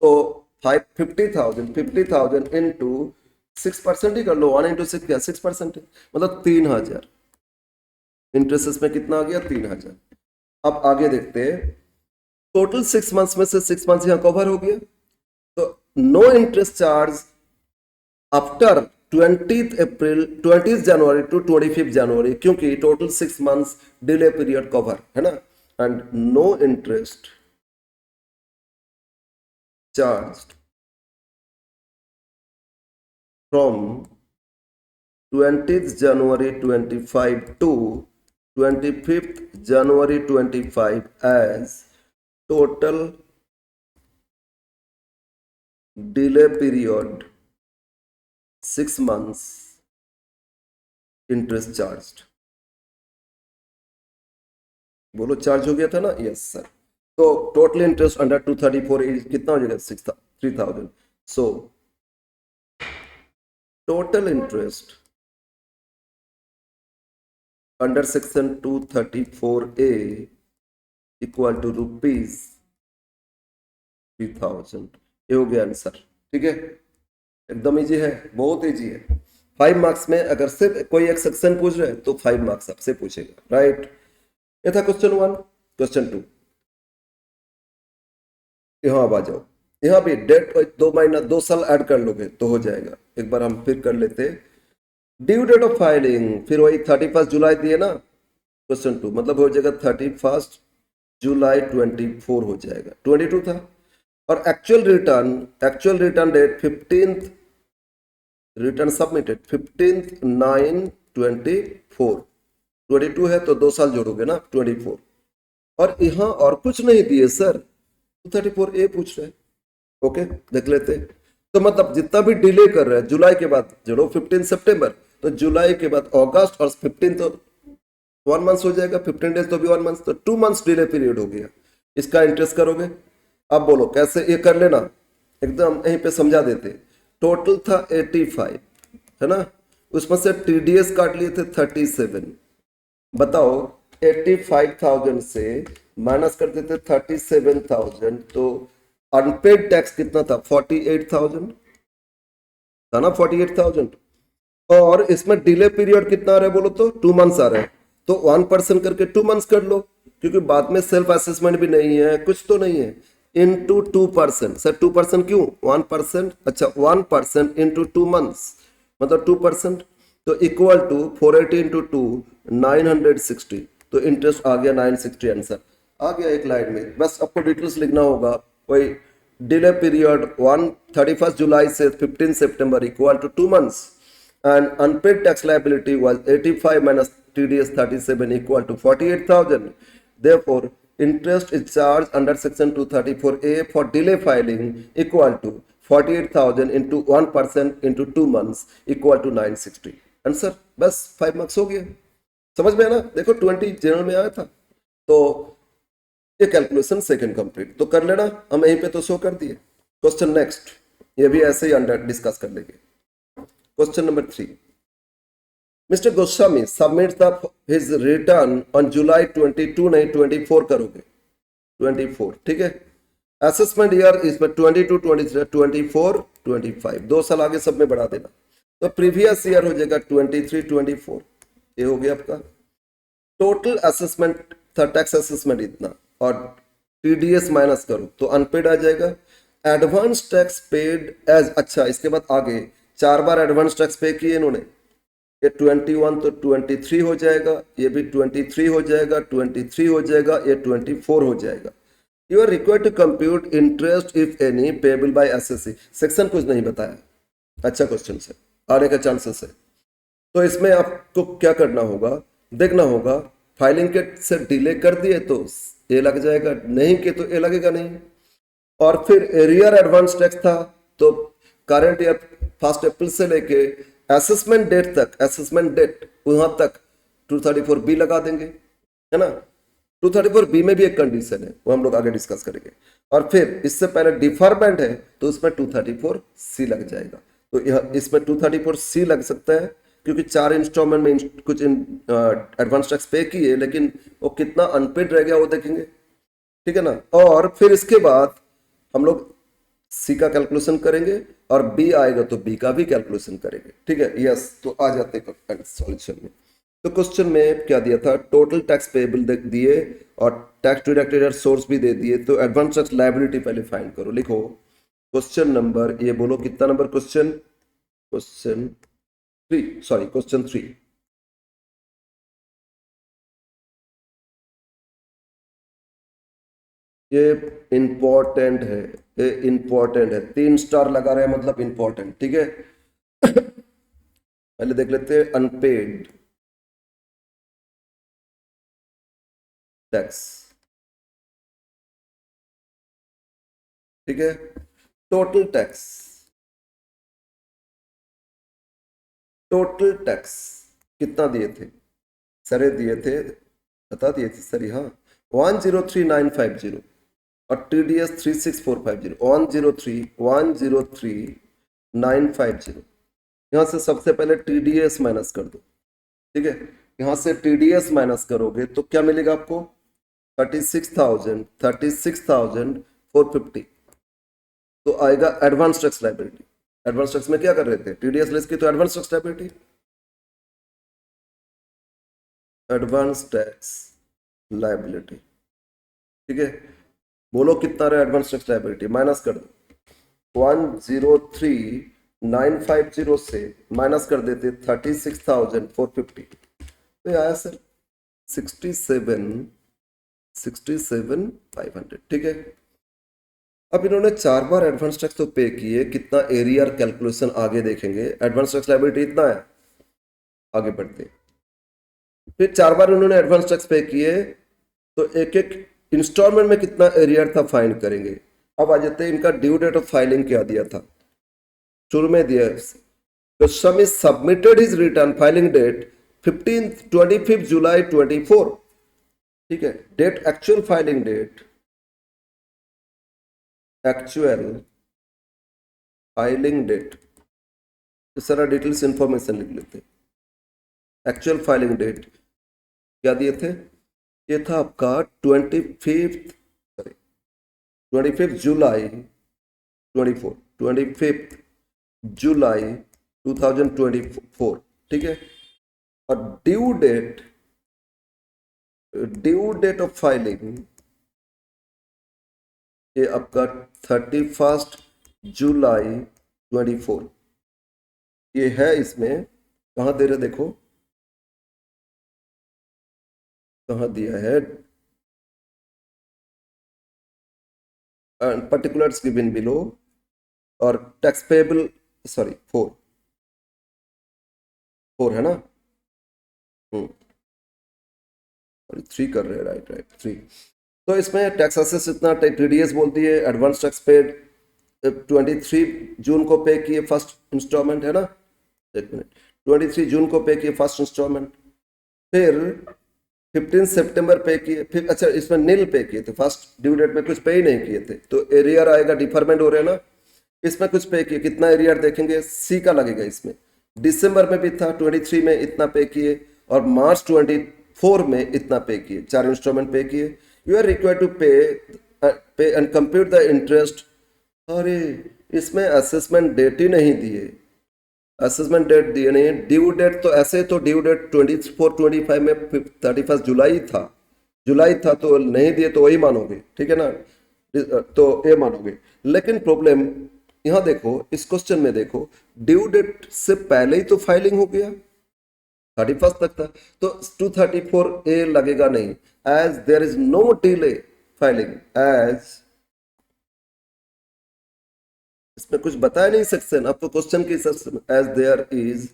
तो 50,000 इंटू 6% ही कर लो। 1 इंटू 6 क्या? 6% है, मतलब 3,000। इंटरेस्ट इसमें कितना आ गया? 3,000। अब आगे देखते हैं। टोटल 6 मंथ्स में से 6 मंथ्स यहाँ कवर हो गया। तो no interest charge after 20 January to 25 January, क्योंकि total 6 months delay period cover है ना। And no interest charge from 20 January 25 to 25 January 25 as total delay period 6 months interest charge. बोलो चार्ज हो गया था ना? Yes sir. तो टोटल इंटरेस्ट अंडर 234 कितना हो जाएगा? 3,000। So total interest under section 234A equal to rupees 3,000। ये हो गया आंसर। ठीक है, एकदम इजी है, बहुत इजी है। 5 मार्क्स में अगर सिर्फ कोई एक सेक्शन पूछ रहे तो 5 मार्क्स आपसे पूछेगा, राइट। ये था क्वेश्चन 1। क्वेश्चन 2 यहाँ अब आ जाओ। यहाँ भी डेट 2 महीना 2 साल ऐड कर लोगे तो हो जाएगा। एक बार हम फिर कर लेते। ड्यू डेट ऑफ फाइलिंग, फिर वही 31 जुलाई दिए ना। क्वेश्चन 2 मतलब हो जाएगा 31 जुलाई 24 हो जाएगा, 22 था। और actual return date 15th, return submitted 15/9/24। 22 है तो 2 साल जोड़ोगे ना, 24। और यहाँ और कुछ नहीं दिए सर, 234A पूछ रहे हैं। ओके, देख लेते। तो मतलब जितना भी डिले कर रहे हैं, जुलाई के बाद जोड़ो 15 सितंबर, तो जुलाई के बाद अगस्त और 15 तो 1 मंथ हो जाएगा, 15 डेज तो भी 1 मंथ, तो 2 मंथ्स डिले पीरियड हो गया। इसका इंटरेस्ट करोगे। अब बोलो कैसे, ये कर लेना, एकदम यहीं पे समझा देते। टोटल था 85, है ना, उसमें से टीडीएस काट लिए थे 37। बताओ 85,000 से माइनस कर देते 37,000, तो अनपेड टैक्स कितना था? 48,000 था ना, 48,000। और इसमें डिले पीरियड कितना आ रहा है बोलो तो? 2 मंथ्स आ रहा है, तो 1% करके 2 मंथ्स कर लो, क्योंकि बाद में सेल्फ असेसमेंट भी नहीं है, कुछ तो नहीं है। इंटू 2%, सर 2% क्यों? 1%, अच्छा 1% इंटू 2 मंथ्स मतलब 2%, तो इक्वल टू 480 इंटू 2 960, तो इंटरेस्ट आ गया 960, आंसर आ गया एक लाइन में। बस आपको डिटेल्स लिखना होगा, वही डिले पीरियड 31 जुलाई से 15 सितंबर equal to 2 months, and unpaid tax liability was 85 minus TDS 37 equal to 48,000. Therefore, interest is charged under section 234A for delay filing equal to 48,000 into 1% into 2 months equal to 960. Answer बस 5 marks हो गया। समझ में है ना? देखो 20 general में आया था, तो ये कैलकुलेशन सेकंड कंप्लीट तो कर लेना, हम यहीं पे तो शो कर दिए। क्वेश्चन नेक्स्ट, ये भी ऐसे ही अंडर डिस्कस कर लेंगे। Question number 3. Mr. Goswami submits his return on July 22, नहीं 24 करोगे, 24 ठीक है। असेसमेंट ईयर इसमें 22, 23, 24, 25, 2 साल आगे सब में बढ़ा देना, तो प्रीवियस ईयर हो जाएगा 23, 24, ये हो गया आपका। टोटल असेसमेंट था, टैक्स असेसमेंट इतना, और टीडीएस माइनस करो तो अनपेड आ जाएगा। एडवांस टैक्स पेड एज, अच्छा इसके बाद आगे 4 बार एडवांस टैक्स पे किए इन्होंने, ये 21 तो 23 हो जाएगा, ये भी 23 हो जाएगा, 23 हो जाएगा, ये 24 हो जाएगा। You are required to compute interest if any payable by assessee. Section कुछ नहीं बताया, अच्छा क्वेश्चन है, आने का चांसेस है। तो इसमें आपको क्या करना होगा, देखना होगा, फाइलिंग के से डिले कर दिए तो ये लग जाएगा, नहीं कि तो ये लगेगा नहीं। और फिर एरियर एडवांस टैक्स था, तो करंट ईयर 1 अप्रैल से लेके असेसमेंट डेट तक, असेसमेंट डेट वहां तक 234B लगा देंगे, है ना। 234B में भी एक कंडीशन है, वो हम लोग आगे डिस्कस करेंगे। और फिर इससे पहले डिफरमेंट है तो उसमें 234C लग जाएगा, तो यह इसमें 234C लग सकता है, क्योंकि 4 इंस्टॉलमेंट में कुछ एडवांस टैक्स पे किए, लेकिन वो कितना अनपेड रह गया वो देखेंगे, ठीक है ना। और फिर इसके बाद हम लोग सी का कैलकुलेशन करेंगे, और बी आएगा तो बी का भी कैलकुलेशन करेंगे, ठीक है। यस, तो आ जाते हैं सॉल्यूशन में। तो क्वेश्चन में क्या दिया था, टोटल टैक्स पेबल दिए और टैक्स डिडक्टेड सोर्स भी दे दिए, तो एडवांस टैक्स लायबिलिटी पहले फाइंड करो। लिखो क्वेश्चन नंबर, ये बोलो कितना number question? Question 3, sorry question 3। ये इंपॉर्टेंट है, ये इंपॉर्टेंट है, 3 स्टार लगा रहे हैं मतलब इंपॉर्टेंट, ठीक है। पहले देख लेते हैं अनपेड टैक्स, ठीक है। टोटल टैक्स, टोटल टैक्स कितना दिए थे? सरे दिए थे, बता दिए थे सर, हाँ 103,950 और TDS 36,450, 103,950। यहाँ से सबसे पहले TDS माइनस कर दो, ठीक है। यहाँ से TDS माइनस करोगे तो क्या मिलेगा आपको? 36,450, तो आएगा advance tax liability. Advance tax में क्या कर रहे थे? TDS लेस की, तो advance tax liability, advance tax liability, ठीक है। बोलो कितना रहा एडवांस टैक्स लायबिलिटी, माइनस कर दो। 103,950 से माइनस कर देते 36,450, तो ये आया सर 67,500, ठीक है। अब इन्होंने 4 बार एडवांस टैक्स तो पे किए, कितना एरियर कैलकुलेशन आगे देखेंगे। एडवांस टैक्स लायबिलिटी इतना है, आगे बढ़ते। फिर 4 बार उन्होंने एडवांस टैक्स पे किए, तो एक एक इंस्टॉलमेंट में कितना एरियर था फाइंड करेंगे। अब आ जाते हैं, इनका ड्यू डेट ऑफ फाइलिंग क्या दिया था, शुरू में दिया, तो some is submitted his return filing date 25 July 24, ठीक है। Date actual filing date, actual filing date, इस सारा डिटेल्स इंफॉर्मेशन लिख लेते हैं। एक्चुअल फाइलिंग डेट क्या दिए थे, ये था आपका 25 जुलाई 24, 25 जुलाई 2024, ठीक है। और ड्यू डेट ऑफ फाइलिंग ये आपका 31 जुलाई 24, ये है। इसमें कहाँ दे रहे देखो, कहाँ दिया है, पर्टिकुलर्स गिवन बिलो, और टैक्स पेबल, सॉरी 4 है ना, 3 कर रहे हैं, राइट 3। तो इसमें टैक्स असेस इतना, टीडीएस बोलती है, एडवांस टैक्स पेड 23 जून को पे किए फर्स्ट इंस्टॉलमेंट, है ना। एक मिनट, 23 जून को पे किए फर्स्ट इंस्टॉलमेंट, फिर 15 सितंबर पे किए, फिर अच्छा इसमें नील पे किए थे, फर्स्ट ड्यू डेट में कुछ पे ही नहीं किए थे, तो एरियर आएगा, डिफरमेंट हो रहे हैं ना। इसमें कुछ पे किए, कितना एरियर देखेंगे, सी का लगेगा इसमें। दिसंबर में भी था 23 में इतना पे किए, और मार्च 24 में इतना पे किए, 4 इंस्टॉलमेंट पे किए। यू आर रिक्वायर्ड टू पे एंड कंप्यूट द इंटरेस्ट। अरे इसमें असेसमेंट डेट ही नहीं दिए, असेसमेंट डेट दिए नहीं। ड्यू डेट तो ऐसे तो ड्यू डेट 24-25 में 31 जुलाई था तो नहीं दिए, तो वही मानोगे, ठीक है ना, तो ये मानोगे। लेकिन प्रॉब्लम यहाँ देखो, इस क्वेश्चन में देखो, ड्यू डेट से पहले ही तो फाइलिंग हो गया, 31 तक था, तो 234A लगेगा नहीं, as there is no delay filing, as इसमें कुछ बताया नहीं सेक्शन, आपको क्वेश्चन के हिसाब से, as there is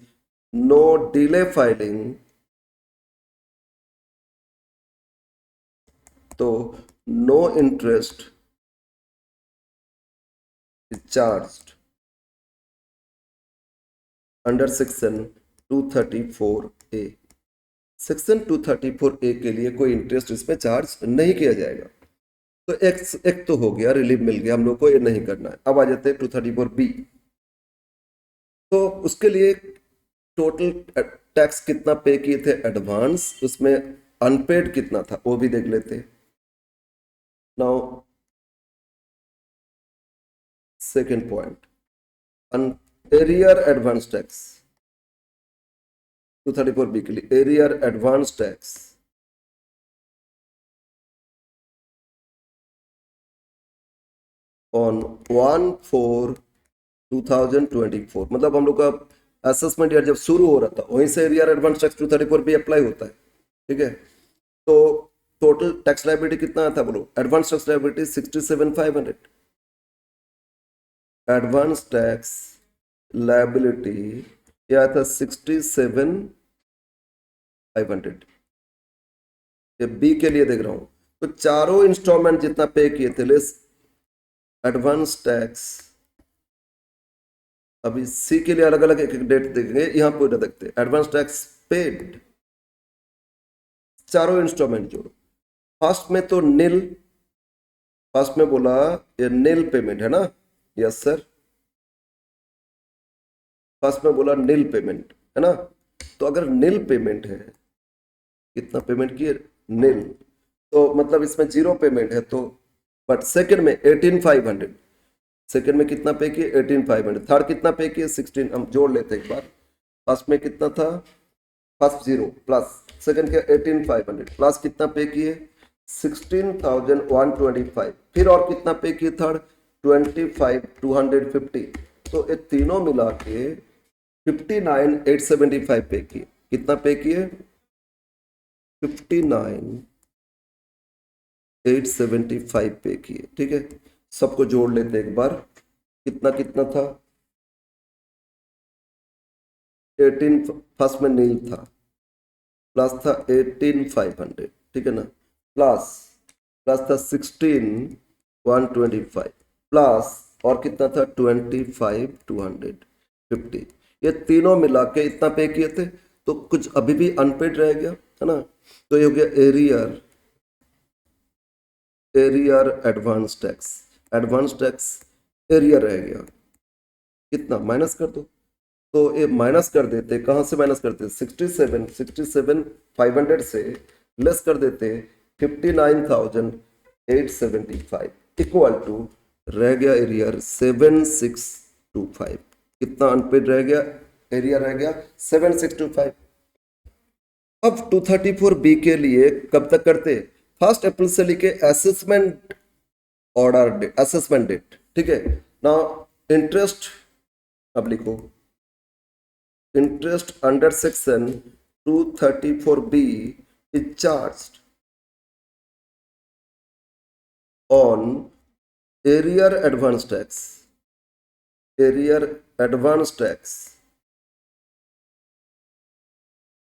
no delay filing, तो no interest is charged under section 234A। Section 234A के लिए कोई इंटरेस्ट इसमें चार्ज नहीं किया जाएगा। तो एक तो हो गया, रिलीफ मिल गया हम लोग को, ये नहीं करना है। अब आ जाते हैं 234B। तो उसके लिए टोटल टैक्स कितना पे किए थे एडवांस, उसमें अनपेड कितना था वो भी देख लेते। Now second point, arrear advance tax 234B के लिए, एरियर एडवांस टैक्स ऑन 1/4/2024, मतलब हम लोग का असेसमेंट ईयर जब शुरू हो रहा था वहीं से arrear advance tax 234B apply होता है, ठीक है। तो टोटल टैक्स लायबिलिटी कितना था बोलो, advance tax liability 67,500, advance tax liability क्या था 67,500। ये बी के लिए देख रहा हूं, तो चारों इंस्टॉलमेंट जितना पे किए थे लेस एडवांस टैक्स, अभी सी के लिए अलग अलग एक एक डेट देखेंगे, यहां पर देखते हैं एडवांस टैक्स पेड, चारों इंस्टॉलमेंट जोड़ो। फर्स्ट में तो नील, फर्स्ट में बोला ये नील पेमेंट है ना, यस सर, फर्स्ट में बोला नील पेमेंट है ना। तो अगर नील पेमेंट है, कितना पेमेंट किए नील, तो मतलब इसमें 0 पेमेंट है, तो बट सेकंड में 18,500, सेकंड में कितना पे किए 18,500, थर्ड कितना पे किए 16, हम जोड़ लेते हैं एक बार। फर्स्ट में कितना था, फर्स्ट 0 प्लस सेकंड के 18,500 प्लस कितना पे किए 16,125, फिर और कितना पे किए थर्ड 25,250, तो ये तीनों मिला के 59,875 पे किए। कितना पे किए 59,875 पे किए, ठीक है। सबको जोड़ लेते एक बार, कितना कितना था 18, फर्स्ट में नील था, प्लस था 18,500, ठीक है ना, प्लस था 16,125 प्लस और कितना था 25,250, ये तीनों मिला के इतना पे किए थे। तो कुछ अभी भी अनपेड रह गया है ना, तो ये हो गया एरियर एडवांस टैक्स एरियर रह गया, कितना माइनस कर दो, तो ये माइनस कर देते, कहाँ से माइनस करते, 67 से लेस कर देते 59,875 इक्वल टू रह गया एरियर 7625, कितना अनपेड रह गया, एरिया रह गया 7625। अब 234 बी के लिए कब तक करते, 1 अप्रैल से लेके assessment order date, assessment date, ठीक है ना। इंटरेस्ट अब लिखो, interest under section 234B is charged on arrear advance tax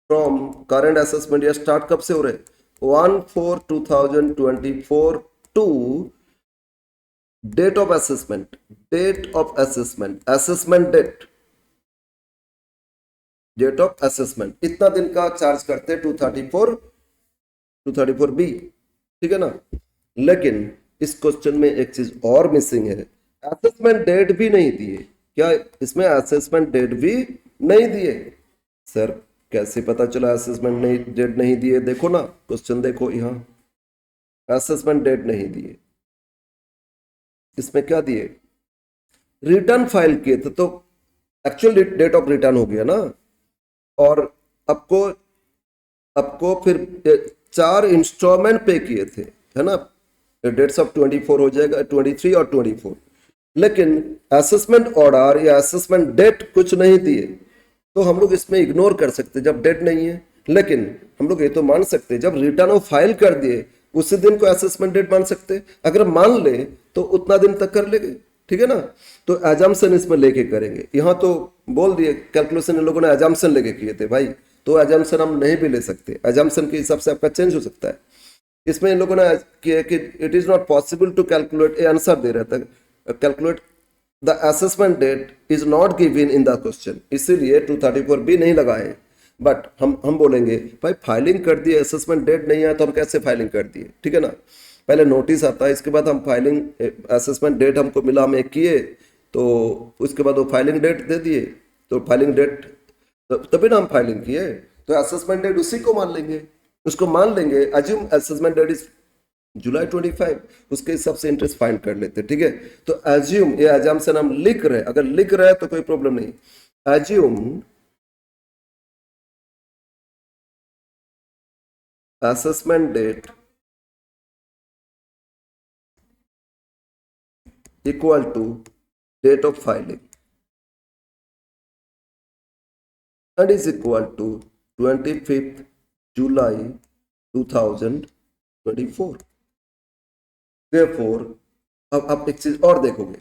from current assessment, या स्टार्ट कब से हो रहे, 1/4/2024 to date of assessment date of assessment, इतना दिन का चार्ज करते हैं 234B, ठीक है ना। लेकिन इस क्वेश्चन में एक चीज और मिसिंग है, असेसमेंट डेट भी नहीं दिए, क्या इसमें असेसमेंट डेट भी नहीं दिए, सर कैसे पता चला असेसमेंट नहीं डेट नहीं दिए, देखो ना क्वेश्चन देखो, यहाँ असेसमेंट डेट नहीं दिए, इसमें क्या दिए, रिटर्न फाइल किए थे तो एक्चुअल डेट ऑफ रिटर्न हो गया ना, और आपको फिर 4 इंस्टॉलमेंट पे किए थे, है ना, डेट्स ऑफ 24 हो जाएगा, 23 और 24, लेकिन असेसमेंट ऑर्डर या असेसमेंट डेट कुछ नहीं दिए, तो हम लोग इसमें इग्नोर कर सकते जब डेट नहीं है, लेकिन हम लोग ये तो मान सकते जब रिटर्न ऑफ फाइल कर दिए उसी दिन को असेसमेंट डेट मान सकते, अगर मान ले तो उतना दिन तक कर लेंगे, ठीक है ना। तो एजम्पशन इसमें लेके करेंगे, यहाँ तो बोल दिए कैलकुलेशन इन लोगों ने एजम्पशन लेके किए थे भाई, तो एजम्पशन हम नहीं भी ले सकते, एजम्पशन के हिसाब से आपका चेंज हो सकता है। इसमें इन लोगों ने किया कि it is not possible to calculate, ये आंसर दे रहा था, calculate the assessment date is not given in the question, इसीलिए 234B नहीं लगाए। बट हम बोलेंगे भाई फाइलिंग कर दिए, असेसमेंट डेट नहीं आया तो हम कैसे फाइलिंग कर दिए, ठीक है ना, पहले नोटिस आता है, इसके बाद हम फाइलिंग, असेसमेंट डेट हमको मिला, हम एक किए, तो उसके बाद वो फाइलिंग डेट दे दिए, तो फाइलिंग डेट तभी ना हम फाइलिंग किए, तो असेसमेंट डेट उसी को मान लेंगे, उसको मान लेंगे, assume assessment date is July 25, उसके हिसाब से इंटरेस्ट फाइंड कर लेते, ठीक है। तो अज्यूम, ये अजम्पशन हम लिख रहे, अगर लिख रहे हैं तो कोई प्रॉब्लम नहीं, assume assessment date equal to date of filing and is equal to 25th July 2024। therefore अब आप एक चीज और देखोगे,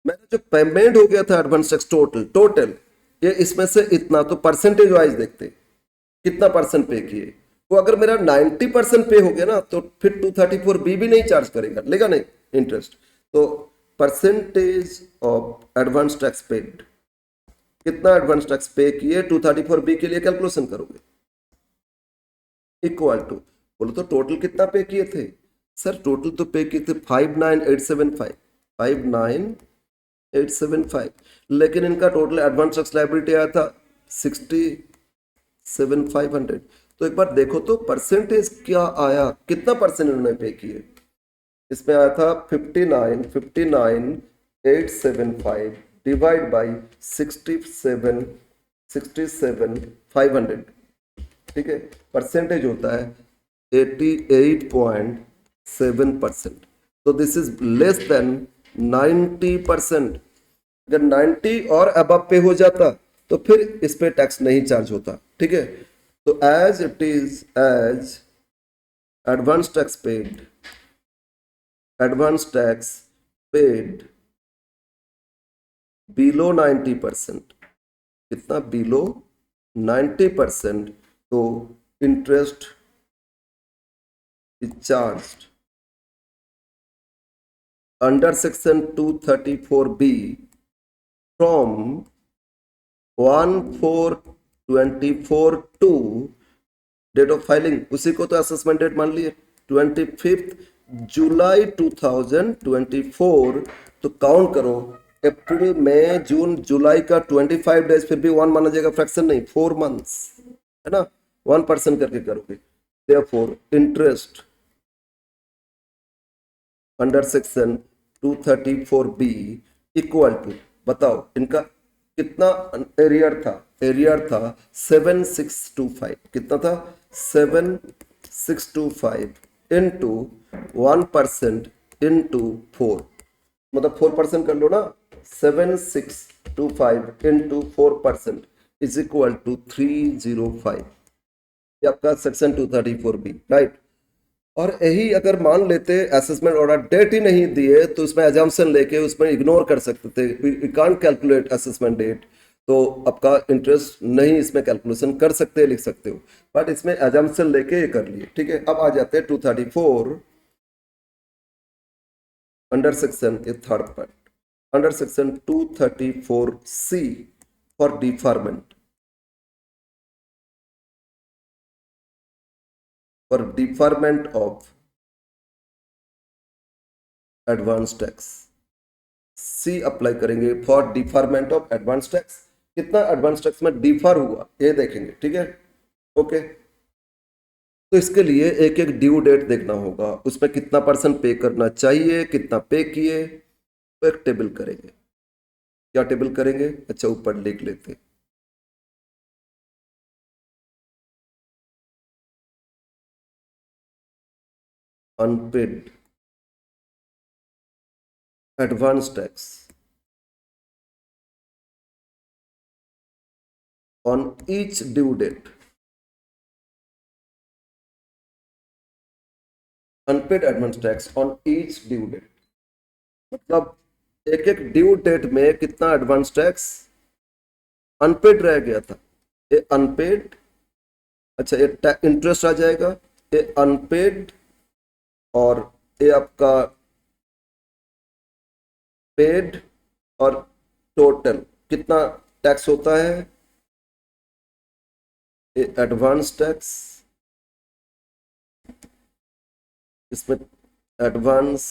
मैंने जो पेमेंट हो गया था एडवांस टैक्स टोटल ये इसमें से इतना, तो परसेंटेज वाइज देखते कितना परसेंट पे किए, वो अगर मेरा 90% पे हो गया ना तो फिर 234B भी नहीं चार्ज करेगा, लेगा नहीं इंटरेस्ट, तो percentage of advance tax paid, कितना एडवांस टैक्स पे किए 234B के लिए कैलकुलेशन करोगे, इक्वल टू, बोलो तो टोटल कितना पे किए थे, सर टोटल तो पे किए थे 59,875, लेकिन इनका टोटल एडवांस टैक्स लायबिलिटी आया था 67,500, तो एक बार देखो तो परसेंटेज क्या आया, कितना परसेंट इन्होंने पे किए, इसमें आया था 59,875 डिवाइड बाई 67,500, ठीक है, परसेंटेज होता है 88.7%, तो दिस इज लेस देन 90%, अगर 90 और अबव पे हो जाता तो फिर इस पे टैक्स नहीं चार्ज होता, ठीक है। तो as it is, as advance tax paid below 90%, कितना बिलो 90%, तो interest is charged under section 234B from 1/4 24 to date of filing, उसी को तो असेसमेंट डेट मान लिए 25 जुलाई 2024। तो काउंट करो, अप्रैल मई जून जुलाई का 25 डेज, फिर भी 1 माना जाएगा, फ्रैक्शन नहीं, 4 मंथ्स है ना, 1% करके करोगे। Therefore interest under section 234B equal to, बताओ इनका कितना एरियर था, एरियर था 7625, कितना था 7625 इंटू 1% इंटू 4, मतलब 4% कर लो ना, 7625 इंटू 4% इज इक्वल टू 305, ये आपका सेक्शन 234B, राइट। और यही अगर मान लेते असेसमेंट ऑर्डर डेट ही नहीं दिए तो उसमें एजम्पशन लेके उसमें इग्नोर कर सकते थे, we can't calculate assessment date, तो आपका इंटरेस्ट नहीं इसमें कैलकुलेशन कर सकते, लिख सकते हो, बट इसमें एजम्पशन लेके ये कर लिए, ठीक है। अब आ जाते हैं 234 अंडर सेक्शन, ये third part, under section 234C for deferment, for deferment of advance tax, C apply करेंगे for deferment of advance tax, कितना एडवांस टैक्स में डिफर हुआ ये देखेंगे, ठीक है, ओके। तो इसके लिए एक एक ड्यू डेट देखना होगा, उसमें कितना % पे करना चाहिए, कितना पे किए, तो एक टेबल करेंगे। क्या टेबल करेंगे, अच्छा ऊपर लिख लेते, unpaid advance tax on each due date, unpaid advance tax on each due date, मतलब एक एक ड्यू डेट में कितना एडवांस टैक्स अनपेड रह गया था, ये अनपेड, अच्छा ये इंटरेस्ट आ जाएगा, ये अनपेड, और ये आपका पेड, और टोटल कितना टैक्स होता है, ये एडवांस टैक्स, इसमें एडवांस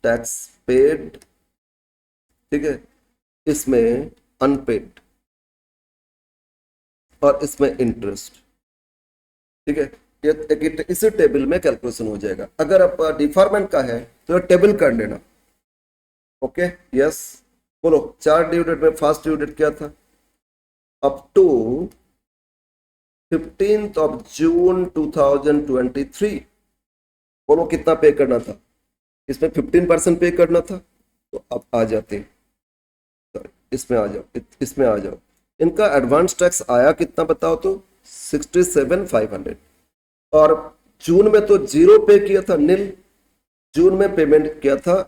टैक्स पेड, ठीक है, इसमें अनपेड, और इसमें इंटरेस्ट, ठीक है। ये इसी टेबल में कैलकुलेशन हो जाएगा। अगर आप डिफॉर्मेंट का है तो ये टेबल कर लेना, ओके, यस। बोलो 4 ड्यू डेट में फर्स्ट ड्यू डेट क्या था, up to 15th of June 2023, बोलो कितना पे करना था, इसमें 15% पे करना था, तो अब आ जाते, इसमें आ जाओ, इसमें आ जाओ, इनका एडवांस टैक्स आया कितना बताओ तो 67,500, और जून में तो 0 पे किया था, नील, जून में पेमेंट किया था,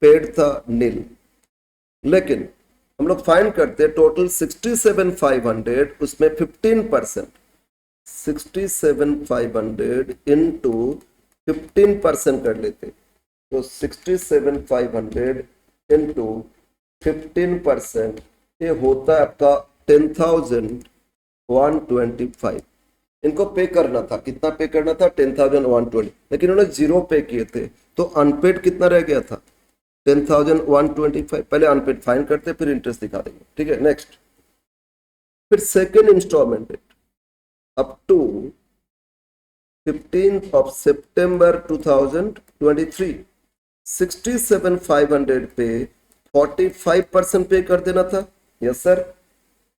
पेड था नील, लेकिन हम लोग फाइंड करते टोटल 67,500, उसमें 15%, 67,500 इंटू 15% कर लेते, तो 67,500 इंटू 15%, ये होता है आपका 10,125। इनको पे करना था, कितना पे करना था 10,120, लेकिन उन्होंने 0 पे किए थे, तो अनपेड कितना रह गया था 10,125। पहले अनपेड फाइन करते फिर इंटरेस्ट दिखा देंगे, ठीक है। नेक्स्ट, फिर second instalment date up to 15th of September 2023, 67,500 पे 45% पे कर देना था, यस सर।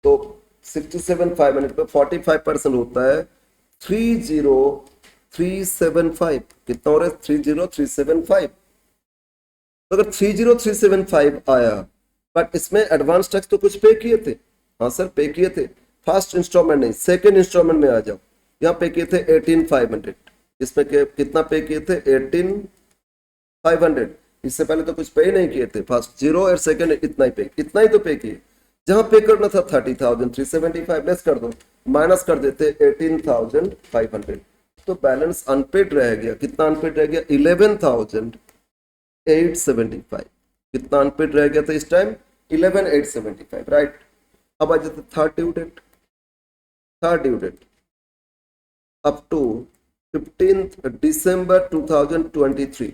तो 67,500 पे 45% होता है 30,375, कितना हो रहा है 30,375। तो अगर 30,375 आया, बट इसमें एडवांस टैक्स तो कुछ पे किए थे, हाँ सर पे किए थे, फर्स्ट इंस्टॉलमेंट नहीं, सेकेंड इंस्टॉलमेंट में आ जाओ, यहाँ पे किए थे 18,500, इसमें कितना पे किए थे 18,500, इससे पहले तो कुछ पे ही नहीं किए थे, फर्स्ट 0 और सेकेंड इतना ही तो पे किए। जहां पे करना था 30,375 लेस कर दो, माइनस कर देते 18,500, तो बैलेंस अनपेड रह गया, कितना अनपेड रह गया 11,875, कितना अनपेड रह गया था इस टाइम 11,875, राइट। अब आ जाते third due date, third due date up to 15 December 2023,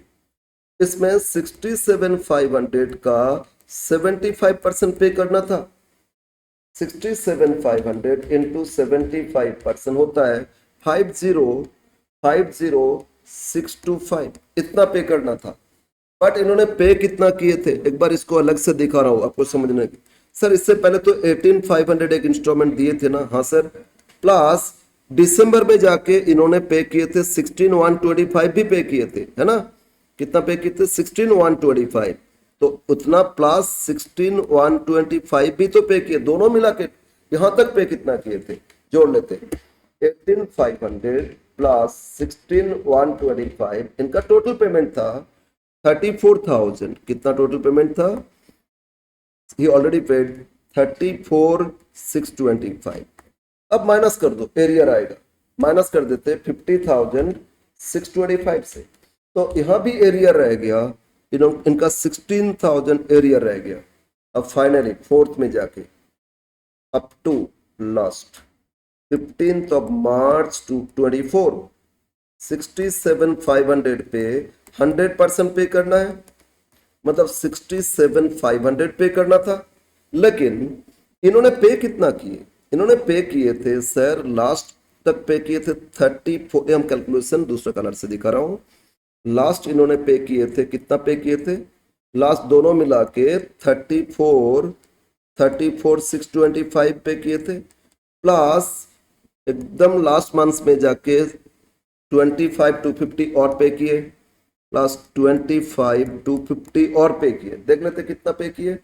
इसमें 67,500 का 75% पे करना था। 67,500 इंटू 75% होता है 50,625, इतना पे करना था। बट इन्होंने पे कितना किए थे, एक बार इसको अलग से दिखा रहा हूं आपको समझने की। सर इससे पहले तो 18,500 एक इंस्टॉलमेंट दिए थे ना, हाँ सर, प्लस दिसंबर में जाके इन्होंने पे किए थे 16,125 भी पे किए थे, है ना। कितना पे किए थे, 16,125, तो उतना प्लस 16,125 भी तो पे किए, दोनों मिला के यहां तक पे कितना किए थे, जोड़ लेते। 18,500 प्लस 16,125, इनका टोटल पेमेंट था 34,000। कितना टोटल पेमेंट था, ही ऑलरेडी पेड 34,625। अब माइनस कर दो, एरियर आएगा, माइनस कर देते 50,625 से, तो यहां भी एरियर रह गया, इनका 16,000 एरियर रह गया। अब फाइनली फोर्थ में जाके up to last 15th of March to 24, 67,500 पे 100% पे करना है, मतलब 67,500 पे करना था। लेकिन इन्होंने पे कितना किए, इन्होंने पे किए थे सर लास्ट तक पे किए थे 34, हम कैलकुलेशन दूसरा कलर से दिखा रहा हूं। लास्ट इन्होंने पे किए थे, कितना पे किए थे, लास्ट दोनों मिला के 34,625 पे किए थे, प्लस एकदम लास्ट मंथ में जाके 25,250 और पे किए, प्लस 25,250 और पे किए। देख लेते कितना पे किए,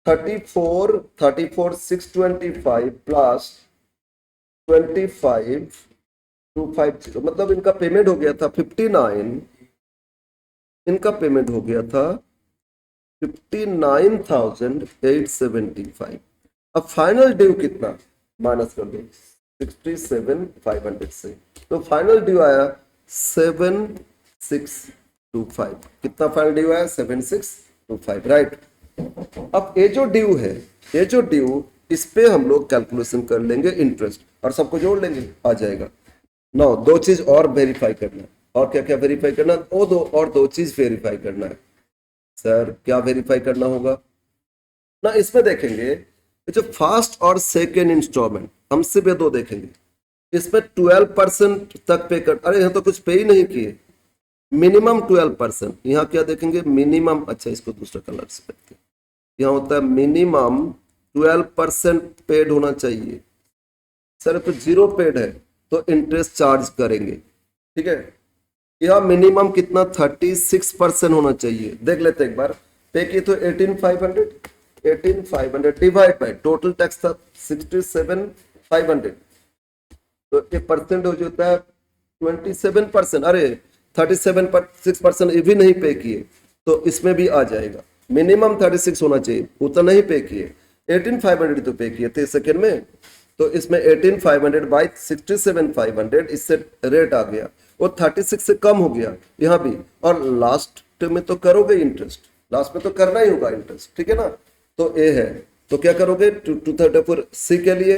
34,625 प्लस 25,250, मतलब इनका पेमेंट हो गया था 59, इनका पेमेंट हो गया था 59,875। अब फाइनल ड्यू कितना, माइनस कर दो 67,500 से, तो फाइनल ड्यू आया 7,625। कितना फाइनल ड्यू आया, 7,625, राइट। अब ये जो ड्यू है, ये जो ड्यू, इस पे हम लोग कैलकुलेशन कर लेंगे इंटरेस्ट और सबको जोड़ लेंगे, आ जाएगा। नो, दो चीज और वेरीफाई करना है, और क्या क्या वेरीफाई करना, दो चीज वेरीफाई करना है। सर क्या वेरीफाई करना होगा ना, इसमें देखेंगे जो फर्स्ट और सेकेंड इंस्टॉलमेंट, हम सिर्फ ये दो देखेंगे। इसमें 12% तक पे कर, अरे यहाँ तो कुछ पे ही नहीं किए, मिनिमम 12%। यहाँ क्या देखेंगे, मिनिमम, अच्छा इसको दूसरा कलर से करते हैं, यहाँ होता है मिनिमम 12% पेड होना चाहिए। सर तो 0 पेड है तो इंटरेस्ट चार्ज करेंगे, ठीक है। यह मिनिमम कितना, 36% होना चाहिए। देख लेते एक बार, पे किए तो 18,500 डिवाइड बाय टोटल टैक्स था 67,500, तो ये परसेंट हो जाता है 27%। अरे 37.6% ये भी नहीं पे किए, तो इसमें भी आ जाएगा। मिनिमम 36 होना चाहिए, उतना नहीं पे किए, 18,500 तो पे किए थे सेकेंड में, तो इसमें 18,500 बाई 67,500, इससे रेट आ गया, वो 36 से कम हो गया यहाँ भी। और लास्ट में तो करोगे इंटरेस्ट, लास्ट में तो करना ही होगा इंटरेस्ट, ठीक है ना। तो ए है, तो क्या करोगे 234 सी के लिए,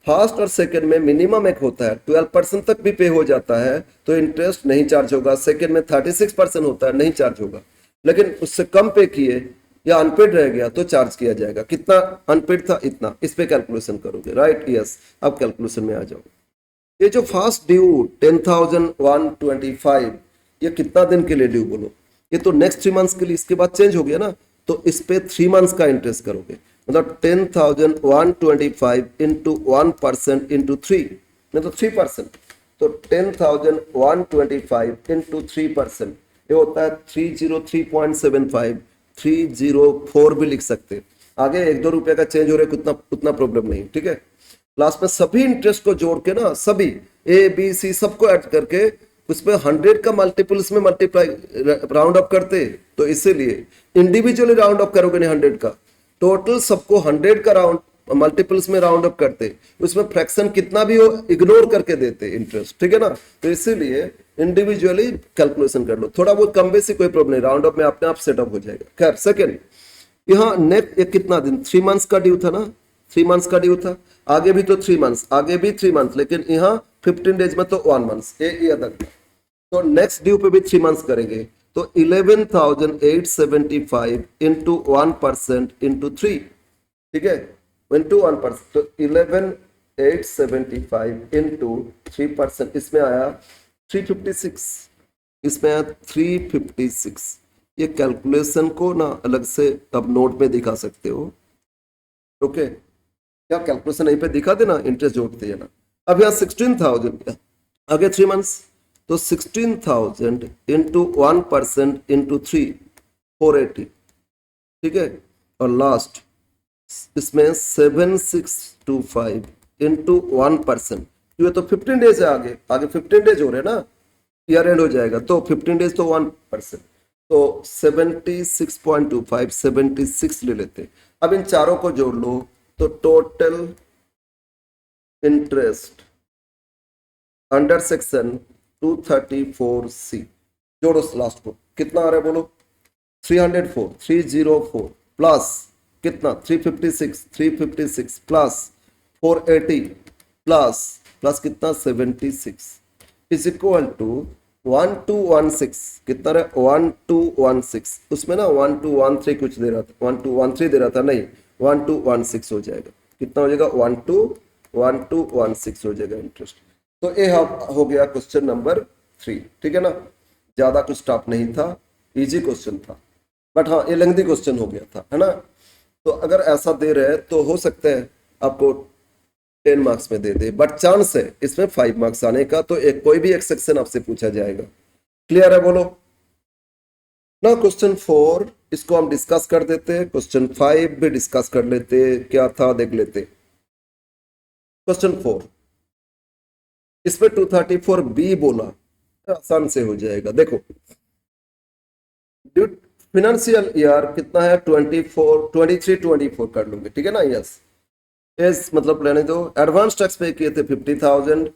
फर्स्ट और सेकंड में मिनिमम एक होता है, 12% तक भी पे हो जाता है तो इंटरेस्ट नहीं चार्ज होगा। सेकंड में 36% होता है, नहीं चार्ज होगा। लेकिन उससे कम पे किए या अनपेड रह गया तो चार्ज किया जाएगा। कितना अनपेड था, इतना, इस पे कैलकुलेशन करोगे, राइट, यस। अब कैलकुलेशन में आ जाओ। ये जो फर्स्ट ड्यू 10,125, ये कितना दिन के लिए ड्यू बोलो, ये तो नेक्स्ट 3 मंथ्स के लिए, इसके बाद चेंज हो गया ना, तो इस पे 3 मंथ्स का इंटरेस्ट करोगे, मतलब 10,125 इंटू 1% इंटू 3, मतलब 3%, तो 10,125 इंटू 3%, ये होता है 303.75, 304 भी लिख सकते। आगे 1-2 रुपए का चेंज हो रहा है, उतना प्रॉब्लम नहीं, ठीक है। लास्ट में सभी इंटरेस्ट को जोड़ के ना, सभी ए बी सी सबको ऐड करके उसमें 100 का मल्टीपल इसमें मल्टीप्लाई राउंड अप करते, तो इसीलिए इंडिविजुअली राउंड अप करोगे नहीं 100 का, टोटल सबको 100 का राउंड मल्टीपल्स में राउंड अप करते, उसमें फ्रैक्शन कितना भी हो इग्नोर करके देते इंटरेस्ट, ठीक है ना। तो इसीलिए इंडिविजुअली कैलकुलेशन कर लो, थोड़ा बहुत कम बेसी कोई प्रॉब्लम नहीं, राउंड अप में अपने आप सेटअप हो जाएगा। खैर सेकेंड, यहाँ नेक्स्ट कितना दिन, 3 मंथ्स का ड्यू था ना, 3 मंथ्स का ड्यू था, आगे भी तो 3 मंथ्स, आगे भी 3 मंथ्स, लेकिन यहाँ 15 डेज में तो 1 मंथ, ये अलग। तो नेक्स्ट ड्यू पे भी 3 मंथ्स करेंगे, तो 11,875 इंटू 1% इंटू 3, ठीक है, इंटू 1%, तो 11,875 इंटू 3%, इसमें आया 356, इसमें आया 356। ये कैलकुलेशन को ना अलग से अब नोट में दिखा सकते हो, ओके, क्या कैलकुलेशन यहीं पे दिखा देना, इंटरेस्ट जोड़ते हैं ना। अब यहाँ 16,000, आगे 3 मंथ्स, तो 16,000 इंटू 1% इंटू 3, 480, ठीक है, और लास्ट इसमें 7625 इंटू 1%, ये तो 15 डेज है, आगे आगे 15 डेज हो रहे हैं ना, ईयर एंड हो जाएगा, तो 15 डेज तो 1%, तो 76.25, 76 ले लेते। अब इन चारों को जोड़ लो, तो total interest under section 234C, जोड़ो लास्ट को, कितना आ रहा है बोलो, 304 प्लस कितना 356 प्लस 480 प्लस कितना 76 इज इक्वल टू 1216, कितना रहा 1216, उसमें ना 1213 कुछ दे रहा था, 1213 दे रहा था, नहीं 1216 हो जाएगा, कितना हो जाएगा 1216 हो जाएगा इंटरेस्ट। तो ये हो गया क्वेश्चन नंबर 3, ठीक है ना, ज्यादा कुछ टफ नहीं था, इजी क्वेश्चन था, बट हाँ ये लेंथी क्वेश्चन हो गया था, है ना। तो अगर ऐसा दे रहे हैं तो हो सकता है आपको 10 मार्क्स में दे दे, बट चांस है इसमें 5 मार्क्स आने का, तो एक कोई भी एक सेक्शन आपसे पूछा जाएगा। क्लियर है बोलो ना। क्वेश्चन 4 इसको हम डिस्कस कर देते हैं, क्वेश्चन 5 भी डिस्कस कर लेते, क्या था देख लेते। क्वेश्चन 4, इसमें 234B बोला, आसान से हो जाएगा, देखो फाइनेंशियल ईयर कितना है 23-24 कर लूंगे, ठीक है ना, यस एस मतलब लेने दो। एडवांस टैक्स पे किए थे 50,000,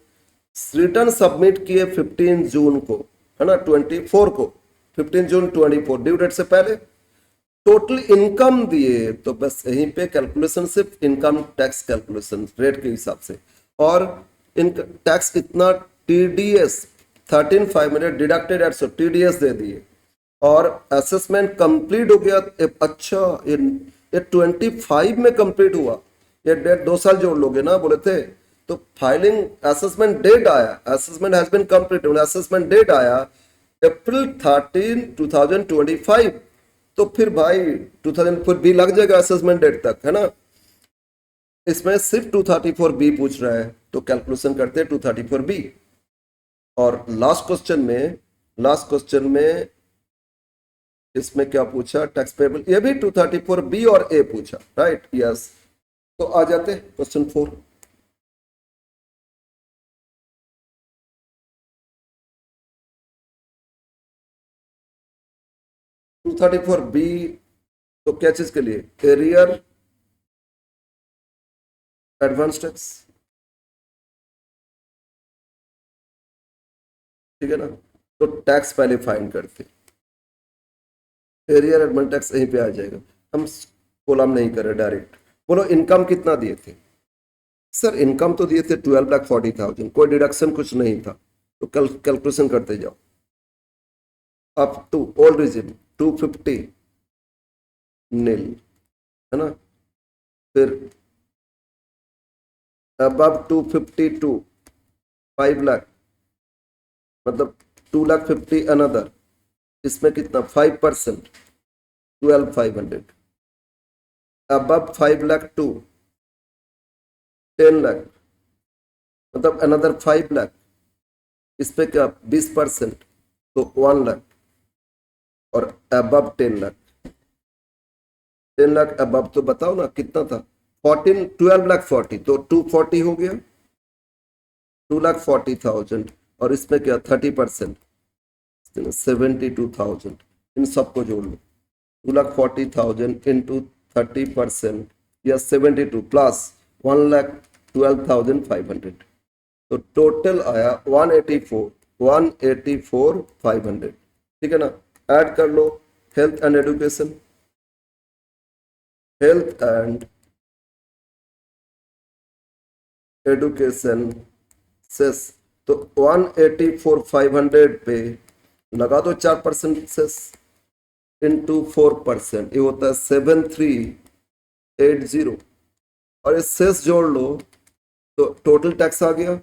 रिटर्न सबमिट किए 15 जून को, है ना, 24 को, 15 जून 24 ड्यू डेट से पहले। टोटल इनकम दिए, तो बस यहीं पे कैलकुलेशन सिर्फ इनकम टैक्स कैलकुलेशन रेट के हिसाब से, और टैक्स इतना TDS 13,500 डिडक्टेड एट, TDS दे दिए, और असेसमेंट कंप्लीट हो गया। अच्छा ये 25 में कंप्लीट हुआ, ये डेट 2 साल जोड़ लोगे ना बोले थे, तो फाइलिंग असेसमेंट डेट आया, assessment has been completed, assessment date आया April 13, 2025, तो फिर भाई 2000 फिर भी लग जाएगा असेसमेंट डेट तक, है ना। इसमें सिर्फ 234B पूछ रहा है, तो कैलकुलेशन करते हैं 234B। और लास्ट क्वेश्चन में इसमें क्या पूछा, टैक्स पेबल, ये भी 234B और A पूछा, राइट, यस। तो आ जाते क्वेश्चन 4। टू 234B, तो क्या चीज के लिए, एरियर एडवांस टैक्स, ठीक है ना। तो टैक्स पहले फाइंड करते, एरियर एडवांस टैक्स यहीं पे आ जाएगा, हम कोलम नहीं कर रहे डायरेक्ट। बोलो इनकम कितना दिए थे, सर इनकम तो दिए थे 12,40,000, कोई डिडक्शन कुछ नहीं था, तो कैलकुलेशन करते जाओ। अप टू ओल्ड रिजिम 250 नील, है ना, फिर अब 252 5 लाख, मतलब 2,50,000 अनदर, इसमें कितना 5%, 12,500, अब 5 लाख टू 10 लाख, मतलब अनदर 5 लाख, इस पे क्या 20%, तो 1 लाख, और अबव 10 लाख, 10 लाख अबव, तो बताओ ना कितना था, 12 लाख 40, तो 240 हो गया, 2,40,000, और इसमें क्या 30%, 72,000, इन सबको जोड़ लो, 2,40,000 इंटू 30% या 72 प्लस 1,12,500, तो टोटल आया 184,500, ठीक है ना। ऐड कर लो हेल्थ एंड एडुकेशन सेस, तो 184,500 पे लगा दो 4% सेस इंटू 4%, ये होता है 7380, और ये सेस जोड़ लो तो टोटल टैक्स आ गया,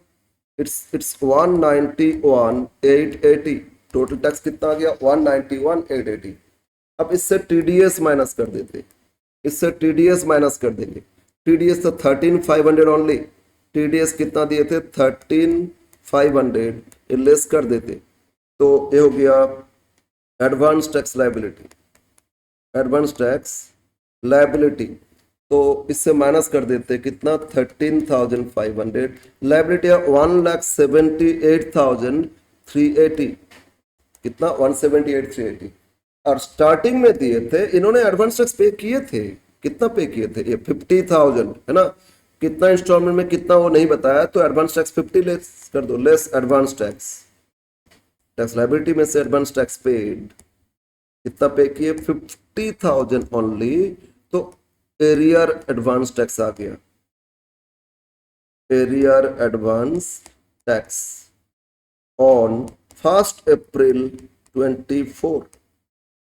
इट्स 191,880। टोटल टैक्स कितना आ गया? 191,880। अब इससे टीडीएस माइनस कर देते, इससे टीडीएस माइनस कर देंगे। टीडीएस तो 13,500 ओनली, टीडीएस कितना दिए थे? 13,500, ये लेस कर देते तो ये हो गया advance tax liability, advance tax liability. तो इससे माइनस कर देते कितना? 13,500, लायबिलिटी 1,78,380, कितना? 178,380। और स्टार्टिंग में दिए थे इन्होंने एडवांस टैक्स पे किए थे, कितना पे किए थे? ये 50,000 है ना, कितना इंस्टॉलमेंट में कितना वो नहीं बताया, तो एडवांस टैक्स 50 लेस कर दो, less advance tax, tax liability में से एडवांस टैक्स पेड कितना पे किए? 50,000 ओनली, तो एरियर एडवांस टैक्स आ गया, एरियर एडवांस टैक्स ऑन 1 अप्रैल 24,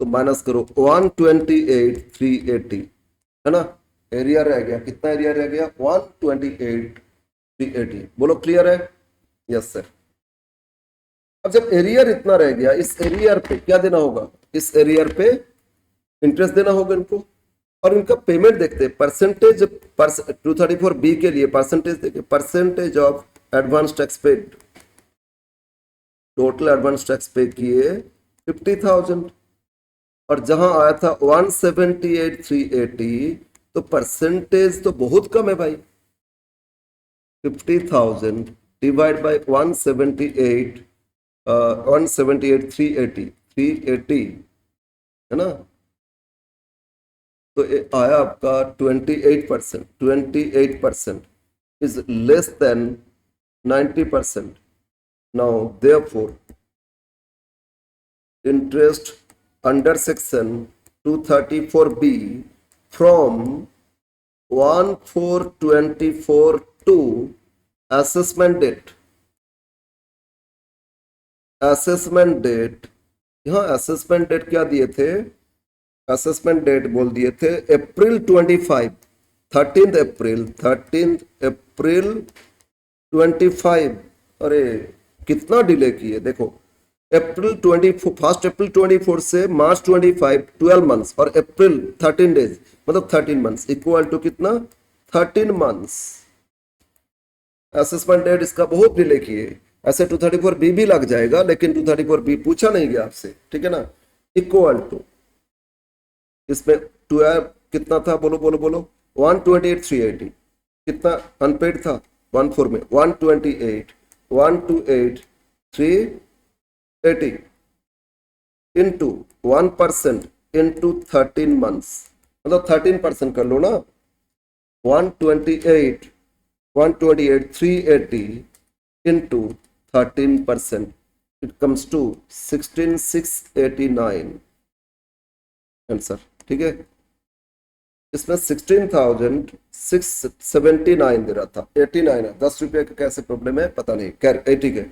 तो माइनस करो 128,380, है ना, एरिया रह गया, कितना एरिया रह गया? 128,380। बोलो क्लियर है? Yes sir. अब जब एरियर इतना रह गया, इस एरियर पे क्या देना होगा? इस एरियर पे इंटरेस्ट देना होगा इनको, और इनका पेमेंट देखते हैं, परसेंटेज 234B के लिए परसेंटेज देखे, percentage of advance tax paid, total advance tax पे किए 50,000, और जहां आया था 178,380, तो परसेंटेज तो बहुत कम है भाई, 50,000 डिवाइड बाय 178,380 है ना, तो ये आया आपका 28%, 28% is less than 90%। Now therefore interest under section 234B from 1/4/24 to assessment date, assessment date, यहाँ assessment date क्या दिए थे? assessment date बोल दिए थे April 25, 13th April 25। अरे कितना डिले किए देखो, अप्रैल 24 से मार्च 25, 12 मंथ्स, और अप्रैल 13 डेज, मतलब 13 मंथ्स इक्वल टू कितना? 13 मंथ्स। असेसमेंट डेट इसका बहुत डिले किए, ऐसे 234B भी लग जाएगा, लेकिन 234B पूछा नहीं गया आपसे, ठीक है ना। इक्वल टू इसमें 12 कितना था? बोलो बोलो बोलो। 128,380 कितना अनपेड था? 14 में 128,380 इंटू 1% इंटू 13 मंथ्स, मतलब 13% कर लो ना। 128,380 into 13%, it comes to 16,689 answer, ठीक है। इसमें 16,679 दे रहा था, 89 है, 10 रुपये का कैसे प्रॉब्लम है पता नहीं, खैर 80 के,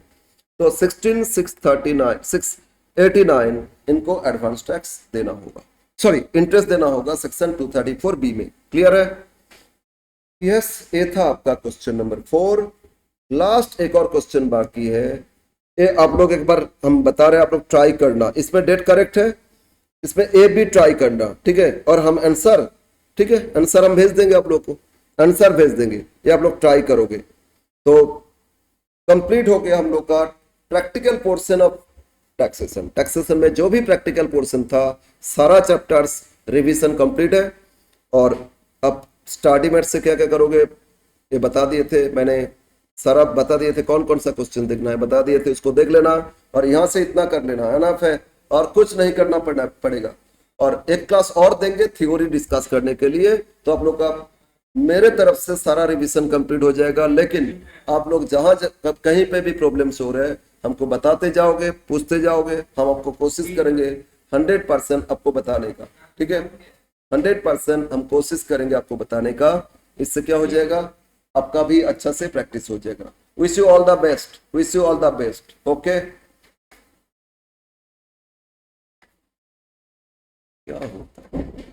तो 16,689 इनको एडवांस टैक्स देना होगा, सॉरी इंटरेस्ट देना होगा सेक्शन 234B में। क्लियर है? यस, ये था आपका क्वेश्चन नंबर 4। लास्ट एक और क्वेश्चन बाकी है, ये आप लोग एक बार हम बता रहे हैं, आप लोग ट्राई करना, इसमें डेट करेक्ट है, इसमें ए भी ट्राई करना, ठीक है, और हम आंसर, ठीक है, आंसर हम भेज देंगे आप लोग को, आंसर भेज देंगे, ये आप लोग ट्राई करोगे तो कंप्लीट हो गया हम लोग का practical portion of taxation. Taxation में जो भी प्रैक्टिकल पोर्शन था सारा चैप्टर्स रिवीजन कंप्लीट है, और अब स्टडी मेट से क्या क्या करोगे ये बता दिए थे मैंने, सारा बता दिए थे, कौन कौन सा क्वेश्चन देखना है बता दिए थे, उसको देख लेना और यहाँ से इतना कर लेना है ना, फिर और कुछ नहीं करना पड़ेगा। और एक क्लास और देंगे थ्योरी डिस्कस करने के लिए, तो आप लोग का मेरे तरफ से सारा रिवीजन कंप्लीट हो जाएगा। लेकिन आप लोग जहां कहीं पे भी प्रॉब्लम्स हो रहे हैं हमको बताते जाओगे, पूछते जाओगे, हम आपको कोशिश करेंगे 100% आपको बताने का, ठीक है, 100% हम कोशिश करेंगे आपको बताने का। इससे क्या हो जाएगा, आपका भी अच्छा से प्रैक्टिस हो जाएगा। Wish you all the best, wish you all the best. Okay, क्या होता है?